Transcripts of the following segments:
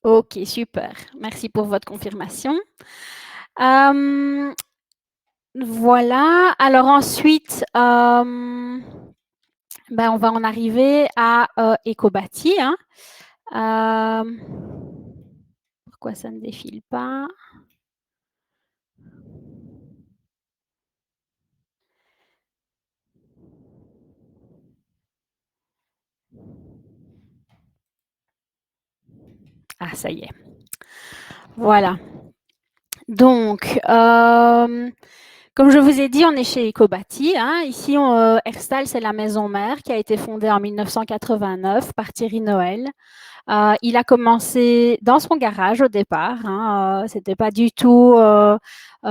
Ok, super. Merci pour votre confirmation. Euh, voilà. Alors ensuite, on va en arriver à Ecobati, hein. Euh, pourquoi ça ne défile pas? Ah, ça y est. Voilà. Donc, comme je vous ai dit, on est chez Ecobati, hein. Ici, Herstal, c'est la maison mère qui a été fondée en 1989 par Thierry Noël. Il a commencé dans son garage au départ, hein. C'était pas du tout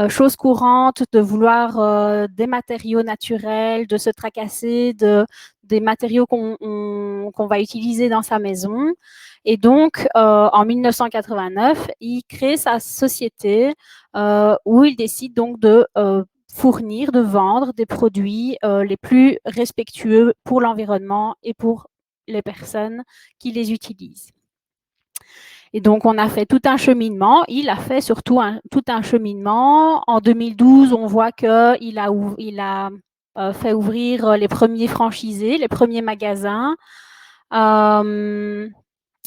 chose courante de vouloir des matériaux naturels, de se tracasser des matériaux qu'on va utiliser dans sa maison. Et donc, en 1989, il crée sa société où il décide donc de fournir, de vendre des produits les plus respectueux pour l'environnement et pour les personnes qui les utilisent. Et donc, on a fait tout un cheminement. Il a fait surtout tout un cheminement. En 2012, on voit qu'il a fait ouvrir les premiers franchisés, les premiers magasins.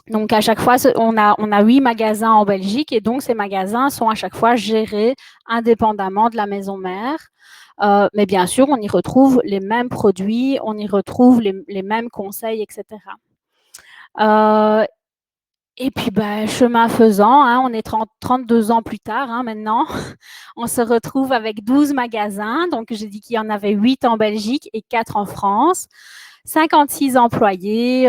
Donc, à chaque fois, on a 8 magasins en Belgique et donc ces magasins sont à chaque fois gérés indépendamment de la maison mère. Mais bien sûr, on y retrouve les mêmes produits, on y retrouve les mêmes conseils, etc. Et puis, chemin faisant, hein, on est 32 ans plus tard, hein, maintenant, on se retrouve avec 12 magasins. Donc, j'ai dit qu'il y en avait 8 en Belgique et 4 en France. 56 employés,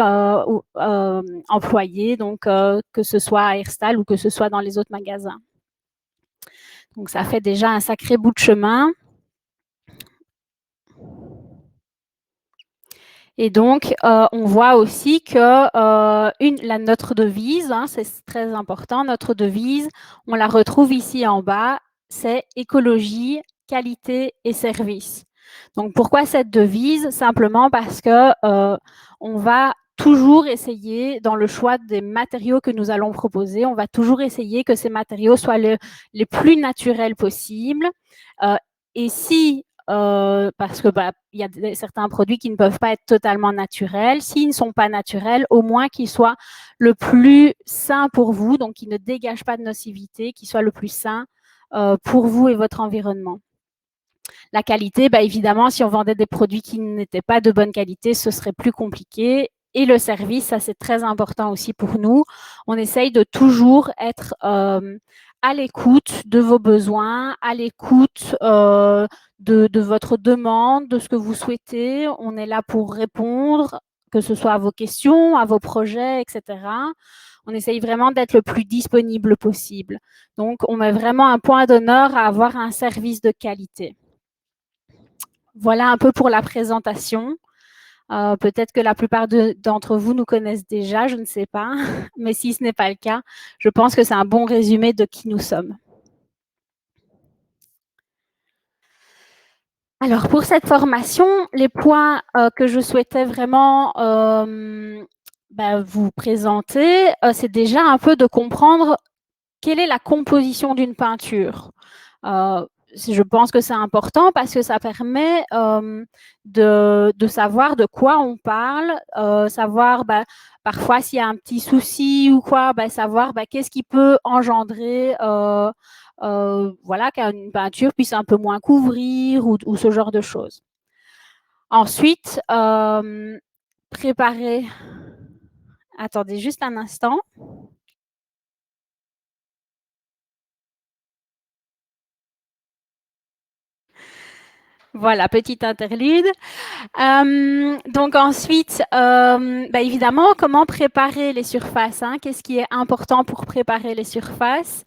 donc que ce soit à Herstal ou que ce soit dans les autres magasins. Donc, ça fait déjà un sacré bout de chemin. Et donc, on voit aussi que notre devise, hein, c'est très important, notre devise, on la retrouve ici en bas, c'est écologie, qualité et service. Donc, pourquoi cette devise? Simplement parce que on va toujours essayer, dans le choix des matériaux que nous allons proposer, on va toujours essayer que ces matériaux soient les plus naturels possibles. Et si parce que il y a certains produits qui ne peuvent pas être totalement naturels. S'ils ne sont pas naturels, au moins qu'ils soient le plus sain pour vous, donc qu'ils ne dégagent pas de nocivité, qu'ils soient le plus sain pour vous et votre environnement. La qualité, évidemment, si on vendait des produits qui n'étaient pas de bonne qualité, ce serait plus compliqué. Et le service, ça c'est très important aussi pour nous. On essaye de toujours être à l'écoute de vos besoins, à l'écoute de votre demande, de ce que vous souhaitez. On est là pour répondre, que ce soit à vos questions, à vos projets, etc. On essaye vraiment d'être le plus disponible possible. Donc, on met vraiment un point d'honneur à avoir un service de qualité. Voilà un peu pour la présentation. Peut-être que la plupart d'entre vous nous connaissent déjà, je ne sais pas. Mais si ce n'est pas le cas, je pense que c'est un bon résumé de qui nous sommes. Alors, pour cette formation, les points que je souhaitais vraiment vous présenter, c'est déjà un peu de comprendre quelle est la composition d'une peinture. Je pense que c'est important parce que ça permet de savoir de quoi on parle, savoir parfois s'il y a un petit souci ou quoi, savoir qu'est-ce qui peut engendrer voilà, qu'une peinture puisse un peu moins couvrir ou ce genre de choses. Ensuite, préparer. Attendez juste un instant. Voilà, petite interlude. Donc ensuite, évidemment, comment préparer les surfaces, hein? Qu'est-ce qui est important pour préparer les surfaces?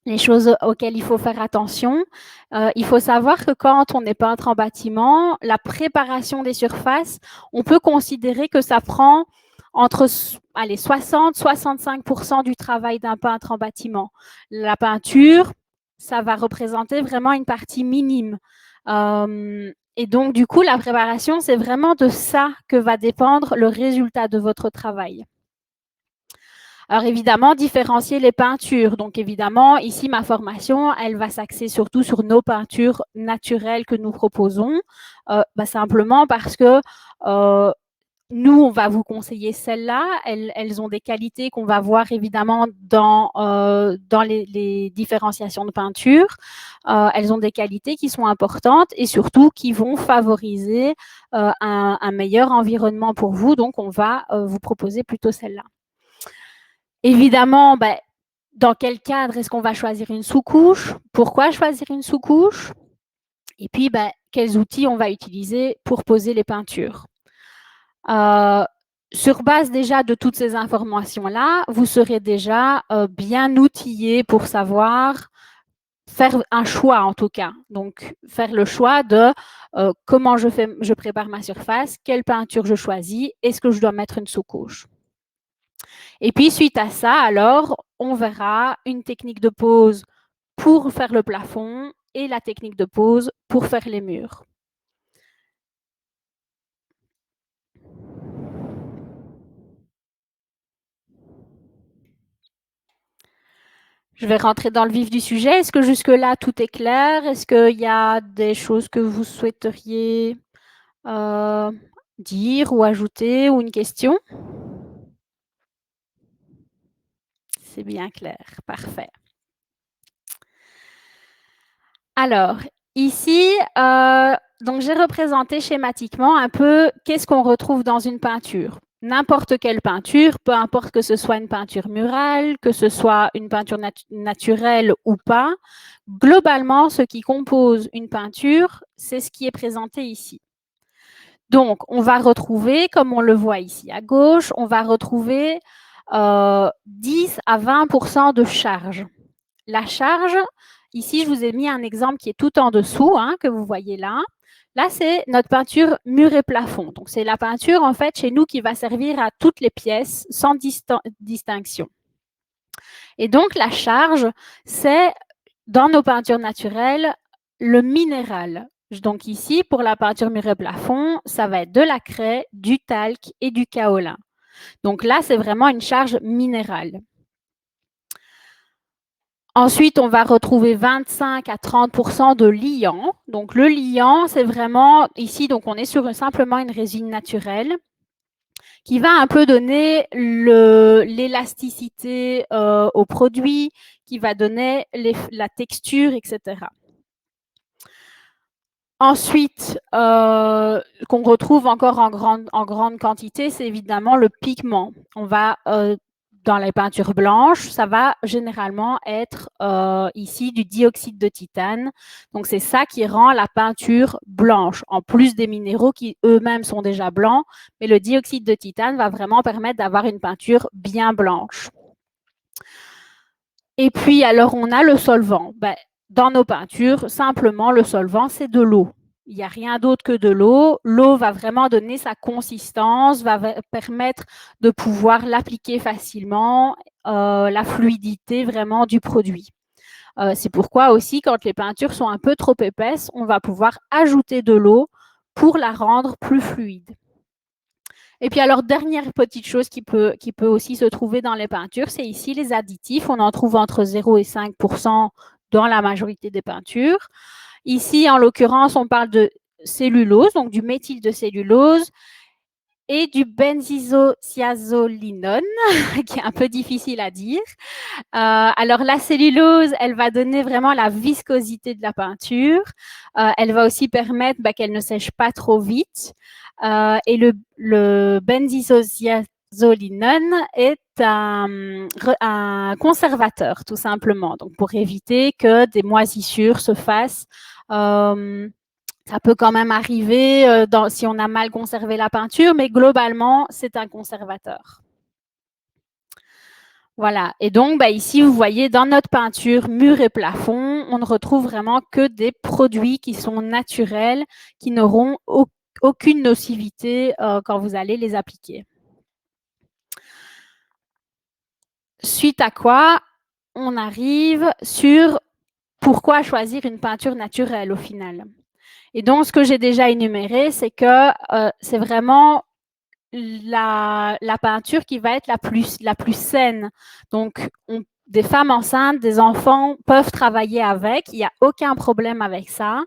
Les choses auxquelles il faut faire attention. Il faut savoir que quand on est peintre en bâtiment, la préparation des surfaces, on peut considérer que ça prend entre 60-65% du travail d'un peintre en bâtiment. La peinture, ça va représenter vraiment une partie minime. Et donc, du coup, la préparation, c'est vraiment de ça que va dépendre le résultat de votre travail. Alors évidemment, différencier les peintures. Donc évidemment, ici, ma formation, elle va s'axer surtout sur nos peintures naturelles que nous proposons, simplement parce que nous, on va vous conseiller celles-là. Elles ont des qualités qu'on va voir évidemment dans les différenciations de peinture. Elles ont des qualités qui sont importantes et surtout qui vont favoriser un meilleur environnement pour vous. Donc, on va vous proposer plutôt celle-là. Évidemment, dans quel cadre est-ce qu'on va choisir une sous-couche? Pourquoi choisir une sous-couche? Et puis, quels outils on va utiliser pour poser les peintures? Sur base déjà de toutes ces informations-là, vous serez déjà bien outillé pour savoir faire un choix en tout cas. Donc, faire le choix de comment je prépare ma surface, quelle peinture je choisis, est-ce que je dois mettre une sous-couche? Et puis, suite à ça, alors, on verra une technique de pose pour faire le plafond et la technique de pose pour faire les murs. Je vais rentrer dans le vif du sujet. Est-ce que jusque-là, tout est clair? Est-ce qu'il y a des choses que vous souhaiteriez dire ou ajouter ou une question? C'est bien clair. Parfait. Alors, ici, donc j'ai représenté schématiquement un peu qu'est-ce qu'on retrouve dans une peinture. N'importe quelle peinture, peu importe que ce soit une peinture murale, que ce soit une peinture naturelle ou pas, globalement, ce qui compose une peinture, c'est ce qui est présenté ici. Donc, on va retrouver, comme on le voit ici à gauche, on va retrouver 10 à 20% de charge. La charge, ici, je vous ai mis un exemple qui est tout en dessous, que vous voyez là. Là, c'est notre peinture mur et plafond. Donc, c'est la peinture, en fait, chez nous qui va servir à toutes les pièces sans distinction. Et donc, la charge, c'est, dans nos peintures naturelles, le minéral. Donc ici, pour la peinture mur et plafond, ça va être de la craie, du talc et du kaolin. Donc là, c'est vraiment une charge minérale. Ensuite, on va retrouver 25 à 30% de liant. Donc le liant, c'est vraiment ici, donc on est sur simplement une résine naturelle qui va un peu donner l'élasticité au produit, qui va donner la texture, etc. Ensuite, qu'on retrouve encore en grande quantité, c'est évidemment le pigment. On va, dans les peintures blanches, ça va généralement être ici du dioxyde de titane. Donc, c'est ça qui rend la peinture blanche, en plus des minéraux qui eux-mêmes sont déjà blancs. Mais le dioxyde de titane va vraiment permettre d'avoir une peinture bien blanche. Et puis, alors, on a le solvant. Dans nos peintures, simplement, le solvant, c'est de l'eau. Il n'y a rien d'autre que de l'eau. L'eau va vraiment donner sa consistance, va permettre de pouvoir l'appliquer facilement, la fluidité vraiment du produit. C'est pourquoi aussi, quand les peintures sont un peu trop épaisses, on va pouvoir ajouter de l'eau pour la rendre plus fluide. Et puis alors, dernière petite chose qui peut aussi se trouver dans les peintures, c'est ici les additifs. On en trouve entre 0 et 5% dans la majorité des peintures. Ici, en l'occurrence, on parle de cellulose, donc du méthyle de cellulose et du benzisothiazolinone, qui est un peu difficile à dire. Alors, la cellulose, elle va donner vraiment la viscosité de la peinture. Elle va aussi permettre qu'elle ne sèche pas trop vite. Et le benzisothiazolinone est un conservateur, tout simplement. Donc, pour éviter que des moisissures se fassent. Ça peut quand même arriver si on a mal conservé la peinture, mais globalement, c'est un conservateur. Voilà. Et donc, ici, vous voyez, dans notre peinture mur et plafond, on ne retrouve vraiment que des produits qui sont naturels, qui n'auront aucune nocivité quand vous allez les appliquer. Suite à quoi, on arrive sur pourquoi choisir une peinture naturelle au final. Et donc, ce que j'ai déjà énuméré, c'est que c'est vraiment la peinture qui va être la plus saine. Donc, des femmes enceintes, des enfants peuvent travailler avec, il n'y a aucun problème avec ça.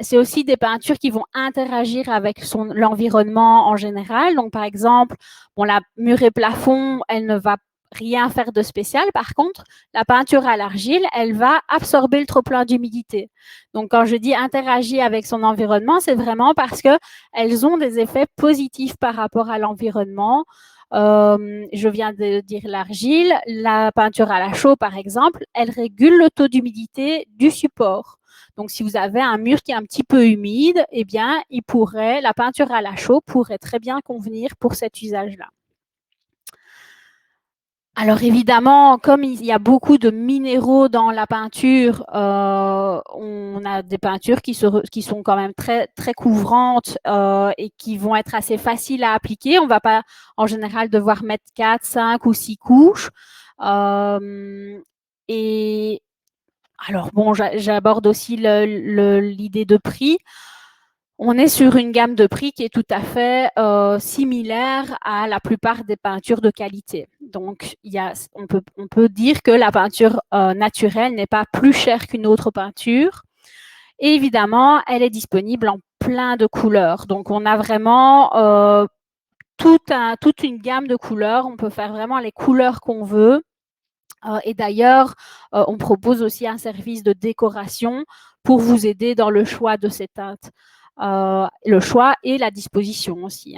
C'est aussi des peintures qui vont interagir avec l'environnement en général. Donc, par exemple, bon, la mur et plafond, elle ne va rien faire de spécial. Par contre, la peinture à l'argile, elle va absorber le trop-plein d'humidité. Donc, quand je dis interagir avec son environnement, c'est vraiment parce qu'elles ont des effets positifs par rapport à l'environnement. Je viens de dire l'argile. La peinture à la chaux, par exemple, elle régule le taux d'humidité du support. Donc, si vous avez un mur qui est un petit peu humide, eh bien, la peinture à la chaux pourrait très bien convenir pour cet usage-là. Alors évidemment, comme il y a beaucoup de minéraux dans la peinture, on a des peintures qui sont quand même très, très couvrantes et qui vont être assez faciles à appliquer. On ne va pas en général devoir mettre 4, 5 ou 6 couches. Et alors bon, j'aborde aussi l'idée de prix. On est sur une gamme de prix qui est tout à fait similaire à la plupart des peintures de qualité. Donc, on peut dire que la peinture naturelle n'est pas plus chère qu'une autre peinture. Et évidemment, elle est disponible en plein de couleurs. Donc, on a vraiment toute une gamme de couleurs. On peut faire vraiment les couleurs qu'on veut. Et d'ailleurs, on propose aussi un service de décoration pour vous aider dans le choix de ces teintes. Le choix et la disposition aussi.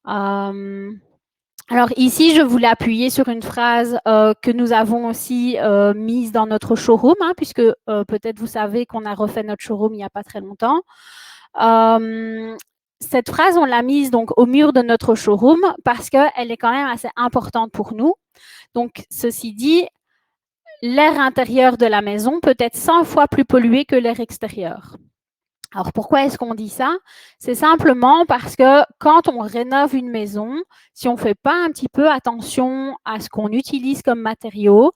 Alors ici, je voulais appuyer sur une phrase que nous avons aussi mise dans notre showroom, puisque peut-être vous savez qu'on a refait notre showroom il n'y a pas très longtemps. Cette phrase, on l'a mise donc au mur de notre showroom parce qu'elle est quand même assez importante pour nous. Donc, ceci dit, l'air intérieur de la maison peut être 100 fois plus pollué que l'air extérieur. Alors, pourquoi est-ce qu'on dit ça? C'est simplement parce que quand on rénove une maison, si on ne fait pas un petit peu attention à ce qu'on utilise comme matériaux,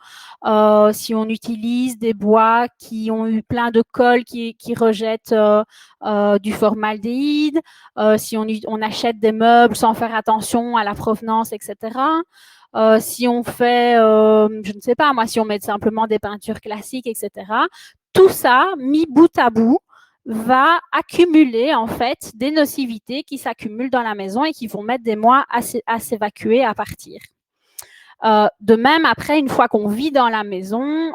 si on utilise des bois qui ont eu plein de colle qui rejettent du formaldéhyde, si on achète des meubles sans faire attention à la provenance, etc., si on fait, je ne sais pas, moi, si on met simplement des peintures classiques, etc., tout ça, mis bout à bout, va accumuler en fait des nocivités qui s'accumulent dans la maison et qui vont mettre des mois à s'évacuer, à partir. De même, après, une fois qu'on vit dans la maison,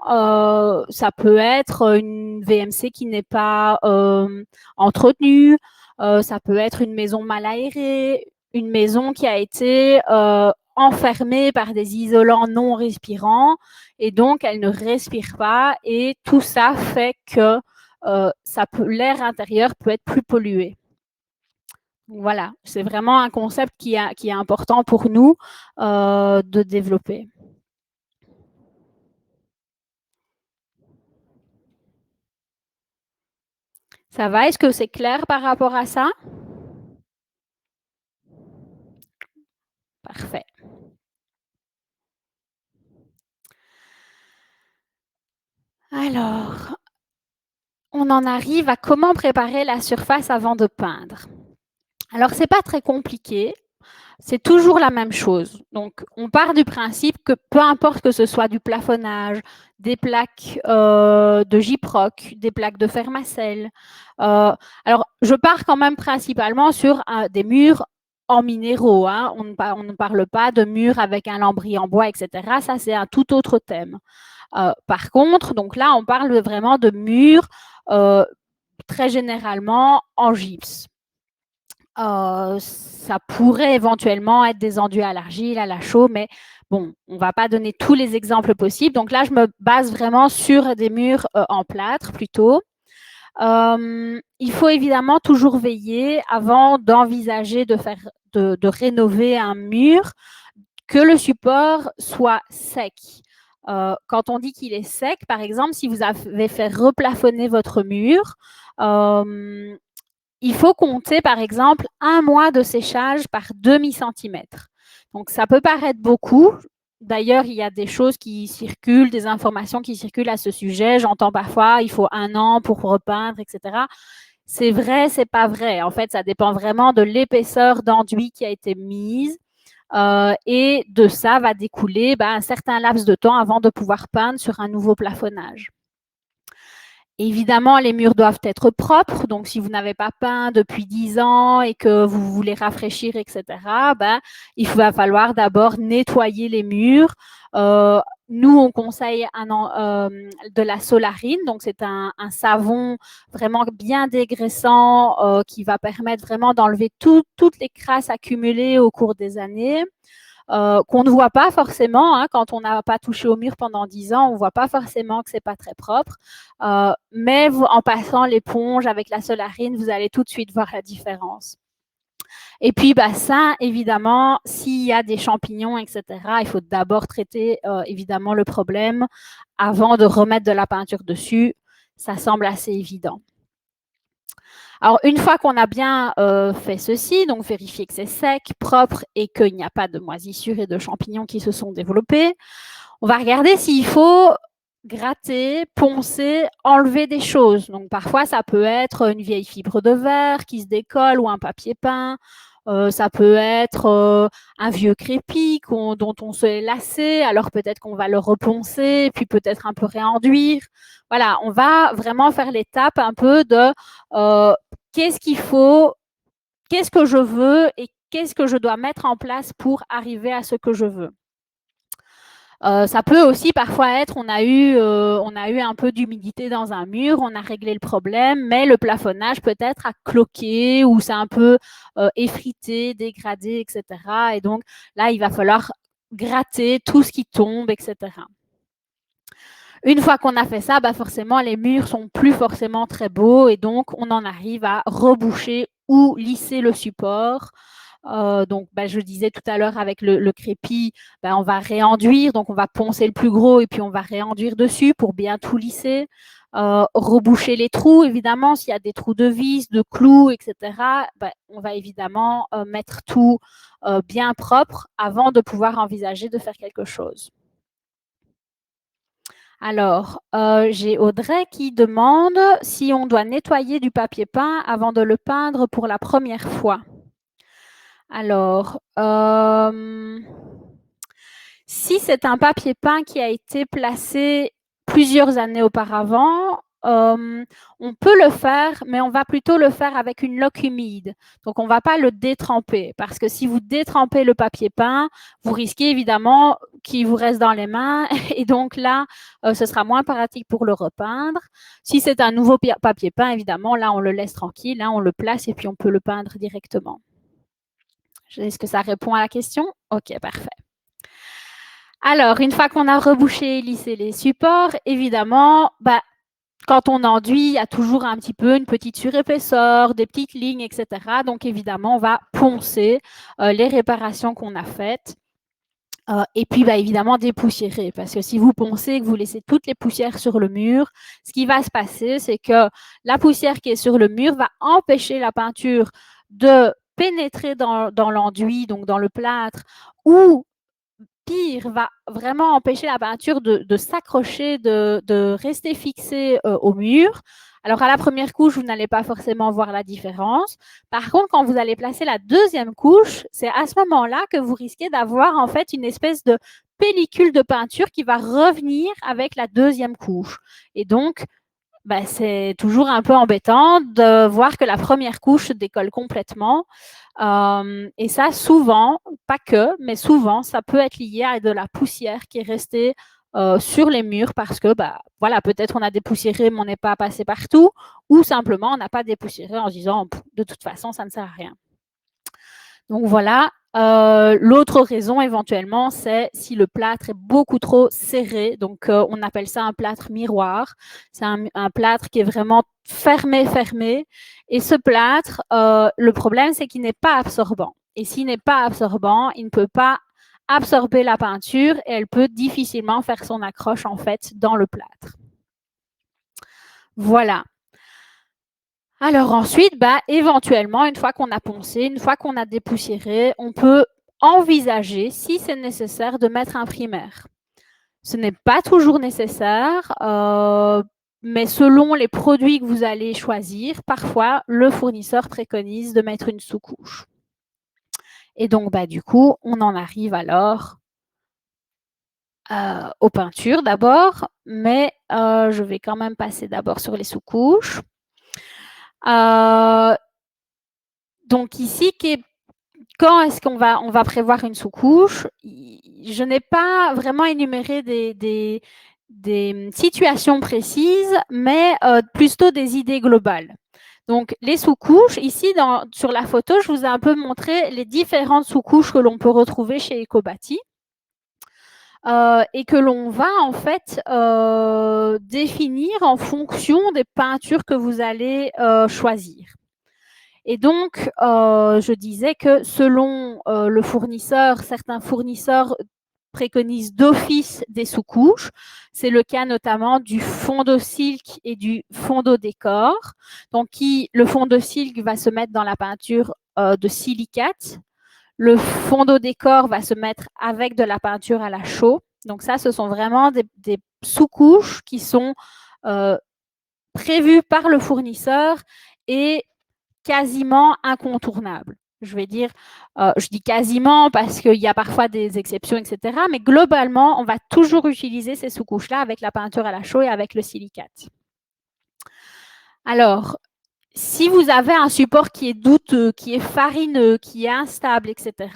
ça peut être une VMC qui n'est pas entretenue, ça peut être une maison mal aérée, une maison qui a été enfermée par des isolants non respirants et donc elle ne respire pas et tout ça fait que l'air intérieur peut être plus pollué. Voilà, c'est vraiment un concept qui est important pour nous de développer. Ça va? Est-ce que c'est clair par rapport à ça? Parfait. Alors, on en arrive à comment préparer la surface avant de peindre. Alors, ce n'est pas très compliqué. C'est toujours la même chose. Donc, on part du principe que peu importe que ce soit du plafonnage, des plaques de gyproc, des plaques de fermacelle. Alors, je pars quand même principalement sur des murs en minéraux. On ne parle pas de murs avec un lambris en bois, etc. Ça, c'est un tout autre thème. Par contre, donc là, on parle vraiment de murs très généralement en gypse. Ça pourrait éventuellement être des enduits à l'argile, à la chaux, mais bon, on ne va pas donner tous les exemples possibles. Donc là, je me base vraiment sur des murs en plâtre plutôt. Il faut évidemment toujours veiller avant d'envisager de rénover un mur que le support soit sec. Quand on dit qu'il est sec, par exemple, si vous avez fait replafonner votre mur, il faut compter, par exemple, 1 mois de séchage par demi-centimètre. Donc, ça peut paraître beaucoup. D'ailleurs, il y a des choses qui circulent, des informations qui circulent à ce sujet. J'entends parfois, il faut 1 an pour repeindre, etc. c'est vrai, c'est pas vrai. En fait, ça dépend vraiment de l'épaisseur d'enduit qui a été mise. Et de ça va découler un certain laps de temps avant de pouvoir peindre sur un nouveau plafonnage. Évidemment, les murs doivent être propres. Donc, si vous n'avez pas peint depuis 10 ans et que vous voulez rafraîchir, etc., il va falloir d'abord nettoyer les murs. Nous, on conseille de la solarine. Donc, c'est un savon vraiment bien dégraissant qui va permettre vraiment d'enlever toutes les crasses accumulées au cours des années. Qu'on ne voit pas forcément, hein, quand on n'a pas touché au mur pendant 10 ans, on ne voit pas forcément que ce n'est pas très propre. Mais en passant l'éponge avec la solarine, vous allez tout de suite voir la différence. Et puis, ça, évidemment, s'il y a des champignons, etc., il faut d'abord traiter, évidemment, le problème avant de remettre de la peinture dessus. Ça semble assez évident. Alors, une fois qu'on a bien fait ceci, donc vérifier que c'est sec, propre et qu'il n'y a pas de moisissures et de champignons qui se sont développés, on va regarder s'il faut gratter, poncer, enlever des choses. Donc, parfois, ça peut être une vieille fibre de verre qui se décolle ou un papier peint. Ça peut être un vieux crépi dont on s'est lassé, alors peut-être qu'on va le reponcer, puis peut-être un peu réenduire. Voilà, on va vraiment faire l'étape un peu de qu'est-ce qu'il faut, qu'est-ce que je veux et qu'est-ce que je dois mettre en place pour arriver à ce que je veux. Ça peut aussi parfois être, on a eu un peu d'humidité dans un mur, on a réglé le problème, mais le plafonnage peut-être a cloqué ou c'est un peu effrité, dégradé, etc. Et donc là, il va falloir gratter tout ce qui tombe, etc. Une fois qu'on a fait ça, forcément, les murs sont plus forcément très beaux et donc on en arrive à reboucher ou lisser le support. Donc, je disais tout à l'heure avec le crépi, on va réenduire, donc on va poncer le plus gros et puis on va réenduire dessus pour bien tout lisser. Reboucher les trous, évidemment, s'il y a des trous de vis, de clous, etc., on va évidemment mettre tout bien propre avant de pouvoir envisager de faire quelque chose. Alors, j'ai Audrey qui demande si on doit nettoyer du papier peint avant de le peindre pour la première fois. Alors, si c'est un papier peint qui a été placé plusieurs années auparavant, on peut le faire, mais on va plutôt le faire avec une loque humide. Donc, on ne va pas le détremper parce que si vous détrempez le papier peint, vous risquez évidemment qu'il vous reste dans les mains et donc là, ce sera moins pratique pour le repeindre. Si c'est un nouveau papier peint, évidemment, là, on le laisse tranquille, hein, on le place et puis on peut le peindre directement. Est-ce que ça répond à la question? Ok, parfait. Alors, une fois qu'on a rebouché et lissé les supports, évidemment, quand on enduit, il y a toujours un petit peu une petite surépaisseur, des petites lignes, etc. Donc, évidemment, on va poncer les réparations qu'on a faites. Et puis, évidemment, dépoussiérer. Parce que si vous poncez et que vous laissez toutes les poussières sur le mur, ce qui va se passer, c'est que la poussière qui est sur le mur va empêcher la peinture de pénétrer dans l'enduit, donc dans le plâtre, ou pire, va vraiment empêcher la peinture de s'accrocher, de rester fixée au mur. Alors, à la première couche, vous n'allez pas forcément voir la différence. Par contre, quand vous allez placer la deuxième couche, c'est à ce moment-là que vous risquez d'avoir en fait une espèce de pellicule de peinture qui va revenir avec la deuxième couche. Et donc, c'est toujours un peu embêtant de voir que la première couche se décolle complètement. Et ça, souvent, pas que, mais souvent, ça peut être lié à de la poussière qui est restée sur les murs parce que, voilà, peut-être on a dépoussiéré, mais on n'est pas passé partout, ou simplement on n'a pas dépoussiéré en se disant, de toute façon, ça ne sert à rien. Donc voilà. L'autre raison éventuellement, c'est si le plâtre est beaucoup trop serré. Donc, on appelle ça un plâtre miroir. C'est un plâtre qui est vraiment fermé. Et ce plâtre, le problème, c'est qu'il n'est pas absorbant. Et s'il n'est pas absorbant, il ne peut pas absorber la peinture et elle peut difficilement faire son accroche en fait dans le plâtre. Voilà. Alors ensuite, éventuellement, une fois qu'on a poncé, une fois qu'on a dépoussiéré, on peut envisager, si c'est nécessaire, de mettre un primaire. Ce n'est pas toujours nécessaire. mais selon les produits que vous allez choisir, parfois, le fournisseur préconise de mettre une sous-couche. Et donc, du coup, on en arrive alors aux peintures d'abord, mais je vais quand même passer d'abord sur les sous-couches. Donc ici, quand est-ce qu'on va prévoir une sous-couche? Je n'ai pas vraiment énuméré des situations précises, mais plutôt des idées globales. Donc, les sous-couches, ici, sur la photo, je vous ai un peu montré les différentes sous-couches que l'on peut retrouver chez Ecobati et que l'on va en fait définir en fonction des peintures que vous allez choisir. Et donc, je disais que selon le fournisseur, certains fournisseurs préconisent d'office des sous-couches. C'est le cas notamment du Fondo Silk et du Fondo Décor. Donc, le Fondo Silk va se mettre dans la peinture de silicate. Le Fondo Décor va se mettre avec de la peinture à la chaux. Donc, ça, ce sont vraiment des sous-couches qui sont prévues par le fournisseur et quasiment incontournable. Je vais dire, je dis quasiment parce qu'il y a parfois des exceptions, etc. Mais globalement, on va toujours utiliser ces sous-couches-là avec la peinture à la chaux et avec le silicate. Alors, si vous avez un support qui est douteux, qui est farineux, qui est instable, etc.,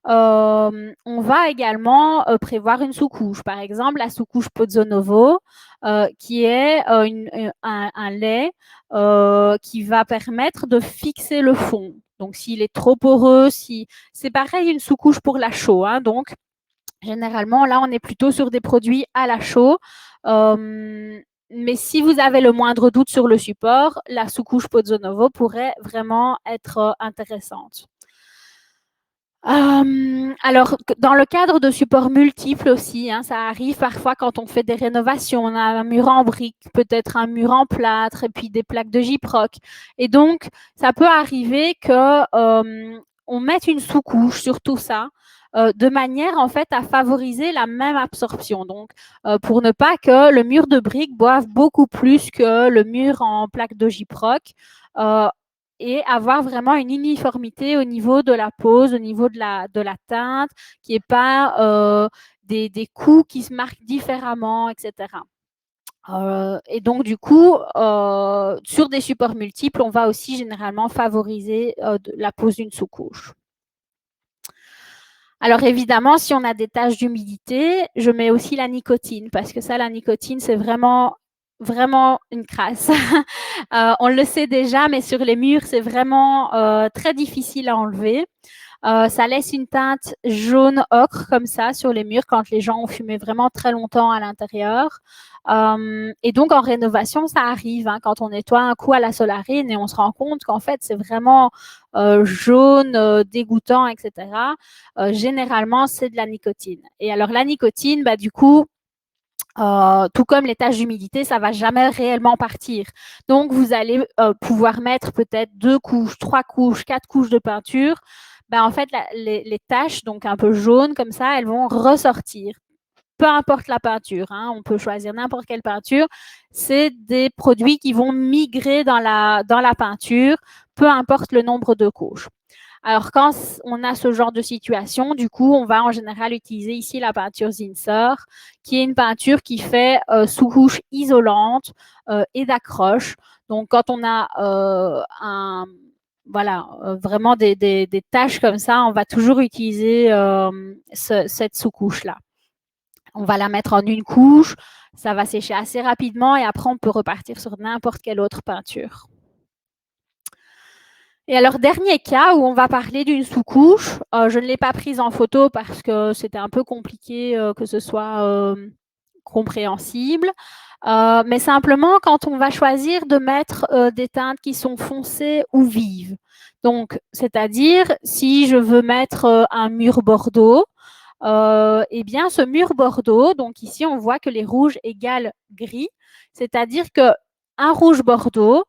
on va également prévoir une sous-couche. Par exemple, la sous-couche Pozzonovo, qui est un lait qui va permettre de fixer le fond. Donc, s'il est trop poreux, c'est pareil, une sous-couche pour la chaux. Hein, donc, généralement, là, on est plutôt sur des produits à la chaux. Mais si vous avez le moindre doute sur le support, la sous-couche Pozzonovo pourrait vraiment être intéressante. Alors, dans le cadre de supports multiples aussi, hein, ça arrive parfois quand on fait des rénovations. On a un mur en briques, peut-être un mur en plâtre et puis des plaques de gyproc. Et donc, ça peut arriver qu'on mette une sous-couche sur tout ça de manière en fait à favoriser la même absorption. Donc, pour ne pas que le mur de briques boive beaucoup plus que le mur en plaque de gyproc. Et avoir vraiment une uniformité au niveau de la pose, au niveau de la teinte, qui n'y ait pas des coups qui se marquent différemment, etc. Et donc, du coup, sur des supports multiples, on va aussi généralement favoriser la pose d'une sous-couche. Alors, évidemment, si on a des taches d'humidité, je mets aussi la nicotine, parce que ça, la nicotine, c'est vraiment une crasse. On le sait déjà, mais sur les murs, c'est vraiment très difficile à enlever. Ça laisse une teinte jaune ocre comme ça sur les murs quand les gens ont fumé vraiment très longtemps à l'intérieur. Et donc, en rénovation, ça arrive hein, quand on nettoie un coup à la solarine et on se rend compte qu'en fait, c'est vraiment jaune, dégoûtant, etc. Généralement, c'est de la nicotine. Et alors, la nicotine, du coup, tout comme les taches d'humidité, ça ne va jamais réellement partir. Donc, vous allez pouvoir mettre peut-être 2 couches, 3 couches, 4 couches de peinture. En fait, les taches, donc un peu jaunes comme ça, elles vont ressortir. Peu importe la peinture, hein, on peut choisir n'importe quelle peinture. C'est des produits qui vont migrer dans la peinture, peu importe le nombre de couches. Alors, quand on a ce genre de situation, du coup, on va en général utiliser ici la peinture Zinsser, qui est une peinture qui fait sous-couche isolante et d'accroche. Donc, quand on a vraiment des taches comme ça, on va toujours utiliser cette sous-couche-là. On va la mettre en une couche, ça va sécher assez rapidement et après, on peut repartir sur n'importe quelle autre peinture. Et alors, dernier cas où on va parler d'une sous-couche, je ne l'ai pas prise en photo parce que c'était un peu compliqué que ce soit compréhensible, mais simplement quand on va choisir de mettre des teintes qui sont foncées ou vives. Donc, c'est-à-dire, si je veux mettre un mur bordeaux, eh bien, ce mur bordeaux, donc ici, on voit que les rouges égale gris, c'est-à-dire qu'un rouge bordeaux,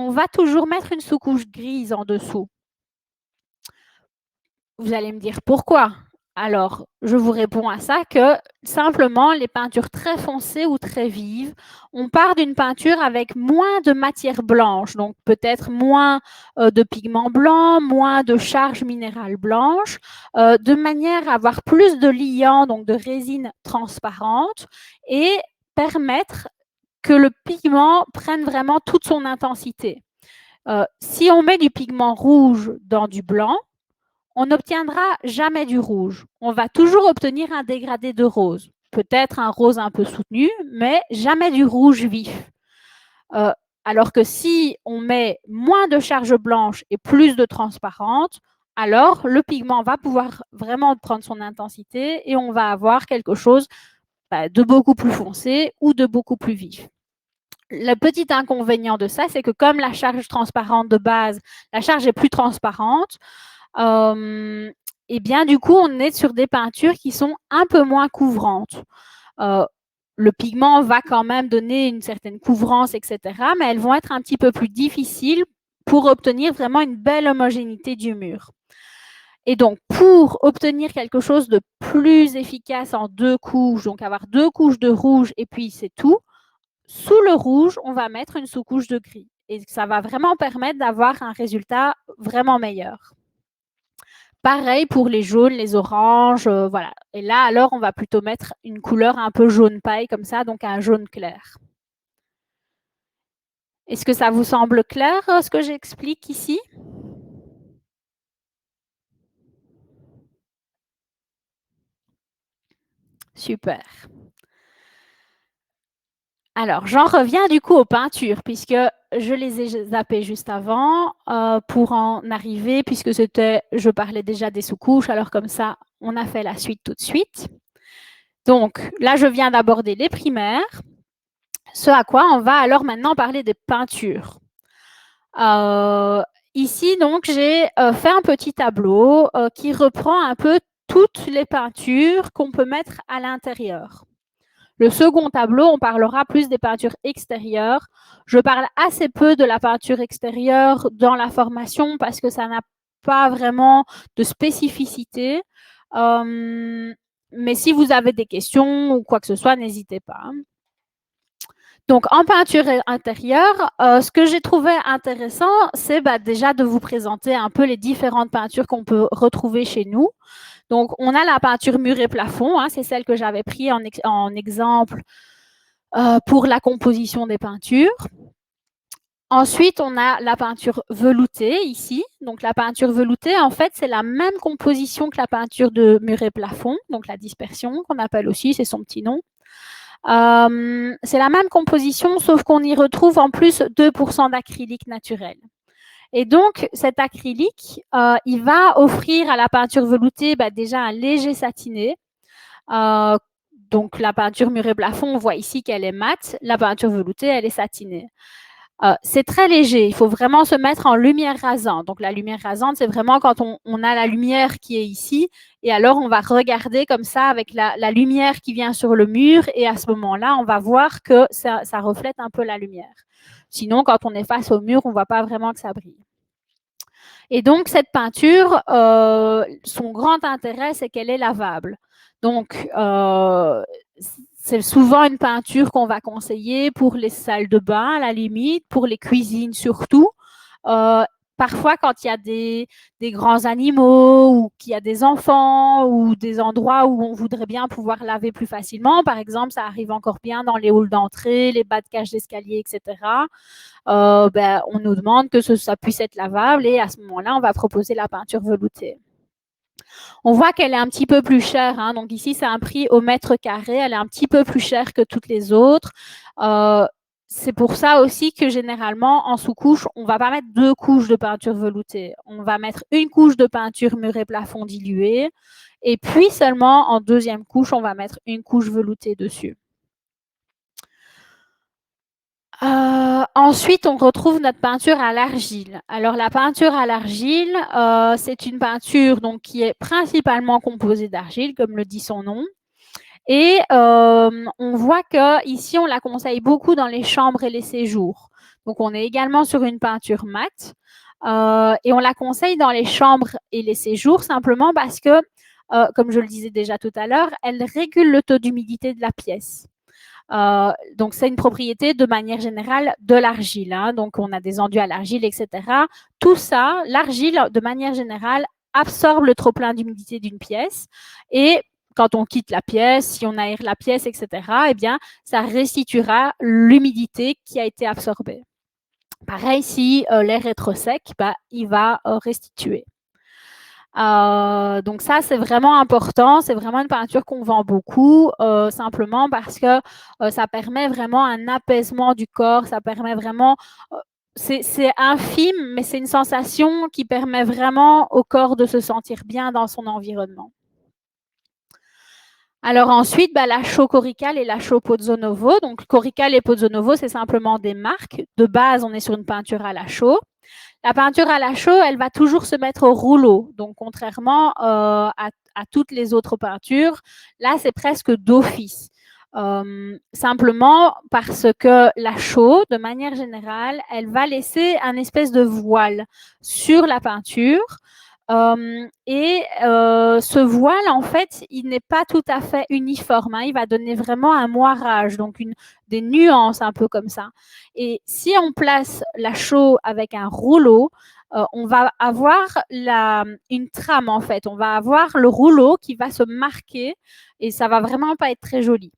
on va toujours mettre une sous-couche grise en dessous. Vous allez me dire pourquoi? Alors, je vous réponds à ça que simplement les peintures très foncées ou très vives, on part d'une peinture avec moins de matière blanche, donc peut-être moins de pigments blancs, moins de charge minérale blanche, de manière à avoir plus de liant, donc de résine transparente, et permettre que le pigment prenne vraiment toute son intensité. Si on met du pigment rouge dans du blanc, on n'obtiendra jamais du rouge. On va toujours obtenir un dégradé de rose. Peut-être un rose un peu soutenu, mais jamais du rouge vif. Alors que si on met moins de charge blanche et plus de transparente, alors le pigment va pouvoir vraiment prendre son intensité et on va avoir quelque chose de beaucoup plus foncé ou de beaucoup plus vif. Le petit inconvénient de ça, c'est que comme la charge transparente de base, la charge est plus transparente, et bien du coup, on est sur des peintures qui sont un peu moins couvrantes. Le pigment va quand même donner une certaine couvrance, etc., mais elles vont être un petit peu plus difficiles pour obtenir vraiment une belle homogénéité du mur. Et donc, pour obtenir quelque chose de plus efficace en 2 couches, donc avoir 2 couches de rouge et puis c'est tout, sous le rouge, on va mettre une sous-couche de gris. Et ça va vraiment permettre d'avoir un résultat vraiment meilleur. Pareil pour les jaunes, les oranges, voilà. Et là, alors, on va plutôt mettre une couleur un peu jaune paille comme ça, donc un jaune clair. Est-ce que ça vous semble clair, ce que j'explique ici? Super. Alors, j'en reviens du coup aux peintures, puisque je les ai zappées juste avant pour en arriver, puisque je parlais déjà des sous-couches, alors comme ça, on a fait la suite tout de suite. Donc, là, je viens d'aborder les primaires, ce à quoi on va alors maintenant parler des peintures. Ici, donc, j'ai fait un petit tableau qui reprend un peu toutes les peintures qu'on peut mettre à l'intérieur. Le second tableau, on parlera plus des peintures extérieures. Je parle assez peu de la peinture extérieure dans la formation parce que ça n'a pas vraiment de spécificité. Mais si vous avez des questions ou quoi que ce soit, n'hésitez pas. Donc, en peinture intérieure, ce que j'ai trouvé intéressant, c'est déjà de vous présenter un peu les différentes peintures qu'on peut retrouver chez nous. Donc, on a la peinture mur et plafond, c'est celle que j'avais pris en exemple pour la composition des peintures. Ensuite, on a la peinture veloutée ici. Donc, la peinture veloutée, en fait, c'est la même composition que la peinture de mur et plafond, donc la dispersion qu'on appelle aussi, c'est son petit nom. C'est la même composition, sauf qu'on y retrouve en plus 2% d'acrylique naturel. Et donc, cet acrylique, il va offrir à la peinture veloutée déjà un léger satiné. Donc, la peinture mur et plafond, on voit ici qu'elle est mate. La peinture veloutée, elle est satinée. C'est très léger. Il faut vraiment se mettre en lumière rasante. Donc, la lumière rasante, c'est vraiment quand on a la lumière qui est ici. Et alors, on va regarder comme ça avec la lumière qui vient sur le mur. Et à ce moment-là, on va voir que ça reflète un peu la lumière. Sinon, quand on est face au mur, on ne voit pas vraiment que ça brille. Et donc, cette peinture, son grand intérêt, c'est qu'elle est lavable. Donc, c'est souvent une peinture qu'on va conseiller pour les salles de bain, à la limite, pour les cuisines surtout. Parfois, quand il y a des grands animaux ou qu'il y a des enfants ou des endroits où on voudrait bien pouvoir laver plus facilement, par exemple, ça arrive encore bien dans les halls d'entrée, les bas de cage d'escalier, etc. On nous demande que ça puisse être lavable et à ce moment-là, on va proposer la peinture veloutée. On voit qu'elle est un petit peu plus chère. Donc ici, c'est un prix au mètre carré. Elle est un petit peu plus chère que toutes les autres. C'est pour ça aussi que généralement, en sous-couche, on ne va pas mettre 2 couches de peinture veloutée. On va mettre une couche de peinture mur et plafond diluée. Et puis seulement, en deuxième couche, on va mettre une couche veloutée dessus. Ensuite, on retrouve notre peinture à l'argile. Alors, la peinture à l'argile, c'est une peinture donc, qui est principalement composée d'argile, comme le dit son nom. Et on voit qu'ici, on la conseille beaucoup dans les chambres et les séjours. Donc, on est également sur une peinture mate. Et on la conseille dans les chambres et les séjours simplement parce que comme je le disais déjà tout à l'heure, elle régule le taux d'humidité de la pièce. Donc, c'est une propriété de manière générale de l'argile. Hein. Donc, on a des enduits à l'argile, etc. Tout ça, l'argile, de manière générale, absorbe le trop-plein d'humidité d'une pièce et quand on quitte la pièce, si on aère la pièce, etc., eh bien, ça restituera l'humidité qui a été absorbée. Pareil, si l'air est trop sec, bah, il va restituer. Donc ça, c'est vraiment important. C'est vraiment une peinture qu'on vend beaucoup, simplement parce que ça permet vraiment un apaisement du corps. Ça permet vraiment... c'est infime, mais c'est une sensation qui permet vraiment au corps de se sentir bien dans son environnement. Alors ensuite, bah, la chaux Corical et la chaux Pozzonovo. Donc Corical et Pozzonovo, c'est simplement des marques. De base, on est sur une peinture à la chaux. La peinture à la chaux, elle va toujours se mettre au rouleau. Donc, contrairement à toutes les autres peintures, là, c'est presque d'office. Simplement parce que la chaux, de manière générale, elle va laisser un espèce de voile sur la peinture. Ce voile, en fait, il n'est pas tout à fait uniforme. Hein. Il va donner vraiment un moirage, donc des nuances un peu comme ça. Et si on place la chaux avec un rouleau, on va avoir une trame, en fait. On va avoir le rouleau qui va se marquer et ça va vraiment pas être très joli.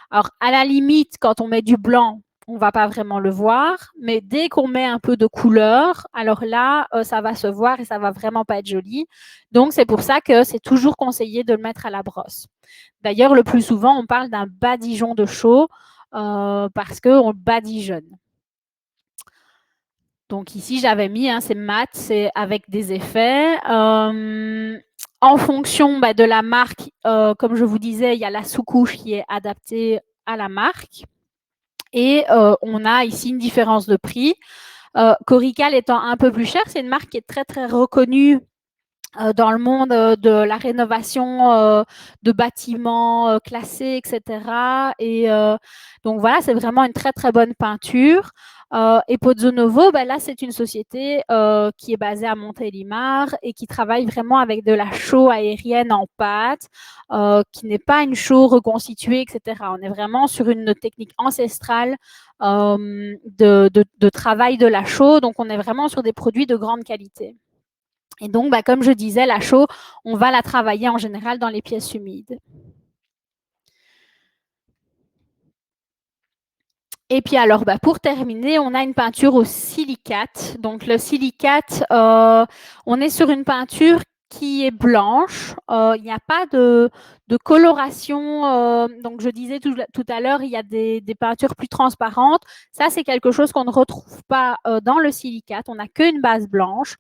Alors, à la limite, quand on met du blanc, on ne va pas vraiment le voir, mais dès qu'on met un peu de couleur, alors là, ça va se voir et ça ne va vraiment pas être joli. Donc, c'est pour ça que c'est toujours conseillé de le mettre à la brosse. D'ailleurs, le plus souvent, on parle d'un badigeon de chaux parce qu'on le badigeonne. Donc ici, j'avais mis, hein, c'est mat, c'est avec des effets. En fonction de la marque, comme je vous disais, il y a la sous-couche qui est adaptée à la marque. Et on a ici une différence de prix. Corical étant un peu plus cher, c'est une marque qui est très, très reconnue dans le monde de la rénovation de bâtiments classés, etc. Et donc voilà, c'est vraiment une très, très bonne peinture. Et Pozzonovo, là, c'est une société qui est basée à Montélimar et qui travaille vraiment avec de la chaux aérienne en pâte, qui n'est pas une chaux reconstituée, etc. On est vraiment sur une technique ancestrale de travail de la chaux, donc on est vraiment sur des produits de grande qualité. Et donc, comme je disais, la chaux, on va la travailler en général dans les pièces humides. Et puis alors, pour terminer, on a une peinture au silicate. Donc le silicate, on est sur une peinture qui est blanche. Il n'y a pas de coloration. Donc je disais tout à l'heure, il y a des peintures plus transparentes. Ça, c'est quelque chose qu'on ne retrouve pas dans le silicate. On n'a qu'une base blanche.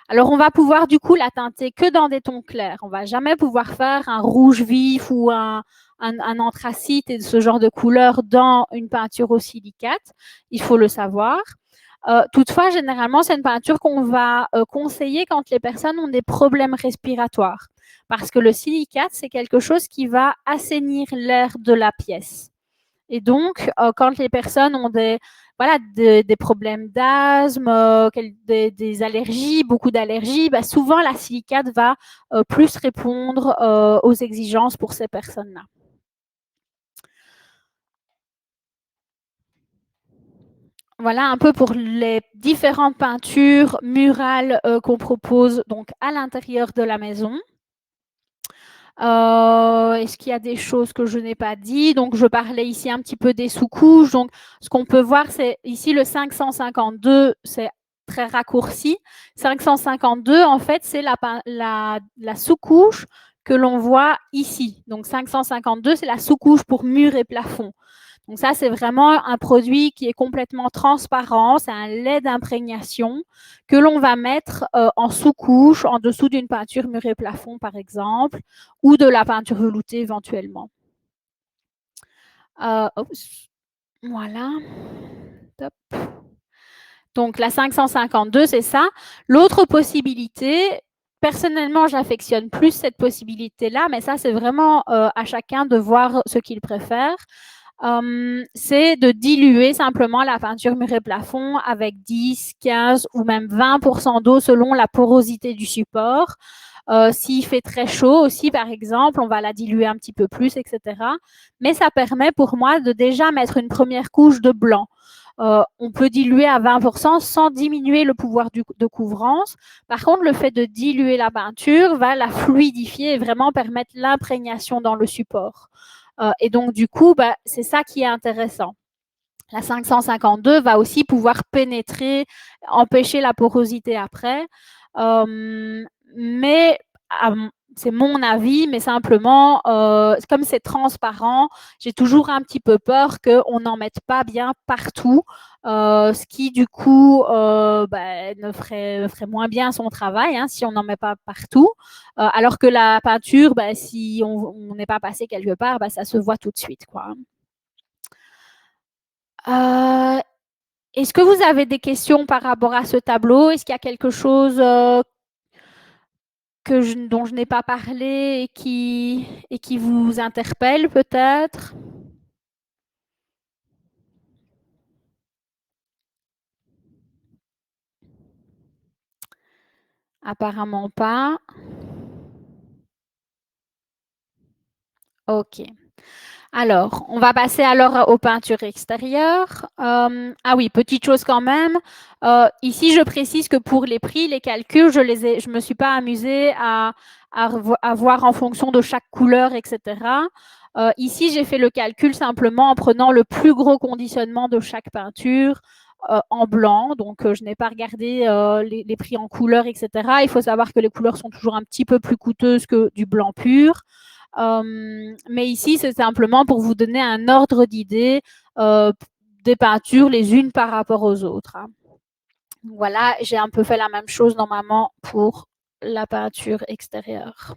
Alors, on va pouvoir du coup la teinter que dans des tons clairs. On ne va jamais pouvoir faire un rouge vif ou un anthracite et ce genre de couleur dans une peinture au silicate. Il faut le savoir. Toutefois, généralement, c'est une peinture qu'on va conseiller quand les personnes ont des problèmes respiratoires. Parce que le silicate, c'est quelque chose qui va assainir l'air de la pièce. Et donc, quand les personnes ont des problèmes d'asthme, des allergies, beaucoup d'allergies, souvent la silicate va plus répondre aux exigences pour ces personnes-là. Voilà un peu pour les différentes peintures murales qu'on propose donc à l'intérieur de la maison. Est-ce qu'il y a des choses que je n'ai pas dit? Donc, je parlais ici un petit peu des sous-couches. Donc, ce qu'on peut voir, c'est ici le 552, c'est très raccourci. 552, en fait, c'est la sous-couche que l'on voit ici. Donc, 552, c'est la sous-couche pour mur et plafond. Donc ça, c'est vraiment un produit qui est complètement transparent. C'est un lait d'imprégnation que l'on va mettre en sous-couche, en dessous d'une peinture mur et plafond, par exemple, ou de la peinture veloutée éventuellement. Voilà. Top. Donc la 552, c'est ça. L'autre possibilité, personnellement, j'affectionne plus cette possibilité-là, mais ça, c'est vraiment à chacun de voir ce qu'il préfère. C'est de diluer simplement la peinture mur et plafond avec 10, 15 ou même 20% d'eau selon la porosité du support. S'il fait très chaud aussi, par exemple, on va la diluer un petit peu plus, etc. Mais ça permet pour moi de déjà mettre une première couche de blanc. On peut diluer à 20% sans diminuer le pouvoir de couvrance. Par contre, le fait de diluer la peinture va la fluidifier et vraiment permettre l'imprégnation dans le support. Et donc, du coup, c'est ça qui est intéressant. La 552 va aussi pouvoir pénétrer, empêcher la porosité après. Mais c'est mon avis, mais simplement, comme c'est transparent, j'ai toujours un petit peu peur qu'on n'en mette pas bien partout, ce qui du coup ne ferait moins bien son travail si on n'en met pas partout. Alors que la peinture, si on n'est pas passé quelque part, ça se voit tout de suite, quoi. Est-ce que vous avez des questions par rapport à ce tableau? Est-ce qu'il y a quelque chose dont je n'ai pas parlé et qui vous interpelle peut-être? Apparemment pas. Ok. Alors, on va passer alors aux peintures extérieures. Ah oui, petite chose quand même. Ici, je précise que pour les prix, les calculs, je me suis pas amusée à voir en fonction de chaque couleur, etc. Ici, j'ai fait le calcul simplement en prenant le plus gros conditionnement de chaque peinture en blanc. Donc, je n'ai pas regardé les prix en couleur, etc. Il faut savoir que les couleurs sont toujours un petit peu plus coûteuses que du blanc pur. Mais ici, c'est simplement pour vous donner un ordre d'idée des peintures les unes par rapport aux autres. Voilà, j'ai un peu fait la même chose normalement pour la peinture extérieure.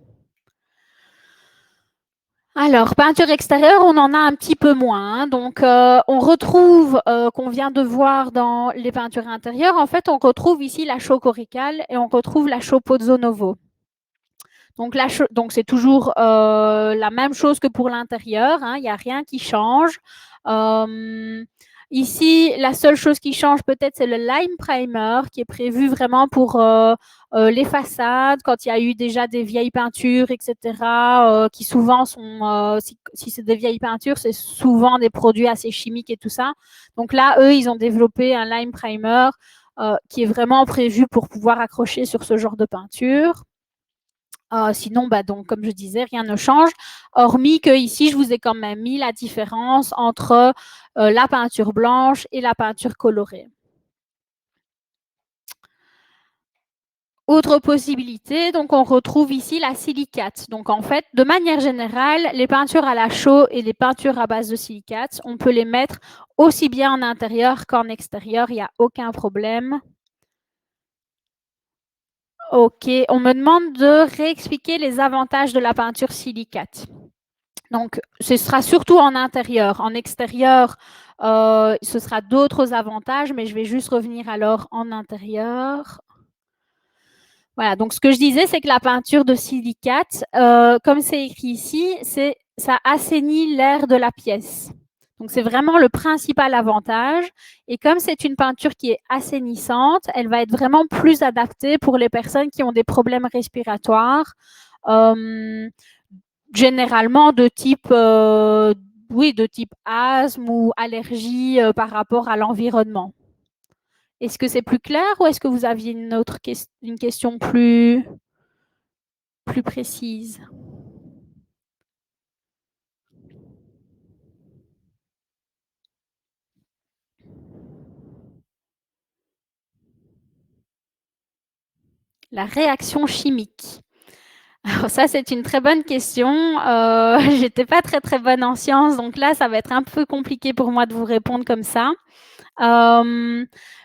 Alors, peinture extérieure, on en a un petit peu moins. Donc, on retrouve, qu'on vient de voir dans les peintures intérieures, en fait, on retrouve ici la chaux coricale et on retrouve la chaux Pozzo Novo. Donc c'est toujours la même chose que pour l'intérieur. Il n'y a rien qui change. Ici, la seule chose qui change peut-être, c'est le lime primer qui est prévu vraiment pour les façades, quand il y a eu déjà des vieilles peintures, etc., qui souvent sont, si c'est des vieilles peintures, c'est souvent des produits assez chimiques et tout ça. Donc là, eux, ils ont développé un lime primer qui est vraiment prévu pour pouvoir accrocher sur ce genre de peinture. Sinon, donc, comme je disais, rien ne change, hormis que ici, je vous ai quand même mis la différence entre la peinture blanche et la peinture colorée. Autre possibilité, donc on retrouve ici la silicate. Donc en fait, de manière générale, les peintures à la chaux et les peintures à base de silicate, on peut les mettre aussi bien en intérieur qu'en extérieur, il n'y a aucun problème. Ok, on me demande de réexpliquer les avantages de la peinture silicate. Donc, ce sera surtout en intérieur. En extérieur, ce sera d'autres avantages, mais je vais juste revenir alors en intérieur. Voilà, donc ce que je disais, c'est que la peinture de silicate, comme c'est écrit ici, ça assainit l'air de la pièce. Donc, c'est vraiment le principal avantage. Et comme c'est une peinture qui est assainissante, elle va être vraiment plus adaptée pour les personnes qui ont des problèmes respiratoires. Généralement de type asthme ou allergie par rapport à l'environnement. Est-ce que c'est plus clair ou est-ce que vous aviez une question plus précise? La réaction chimique. Alors ça, c'est une très bonne question. J'étais pas très très bonne en sciences, donc là, ça va être un peu compliqué pour moi de vous répondre comme ça.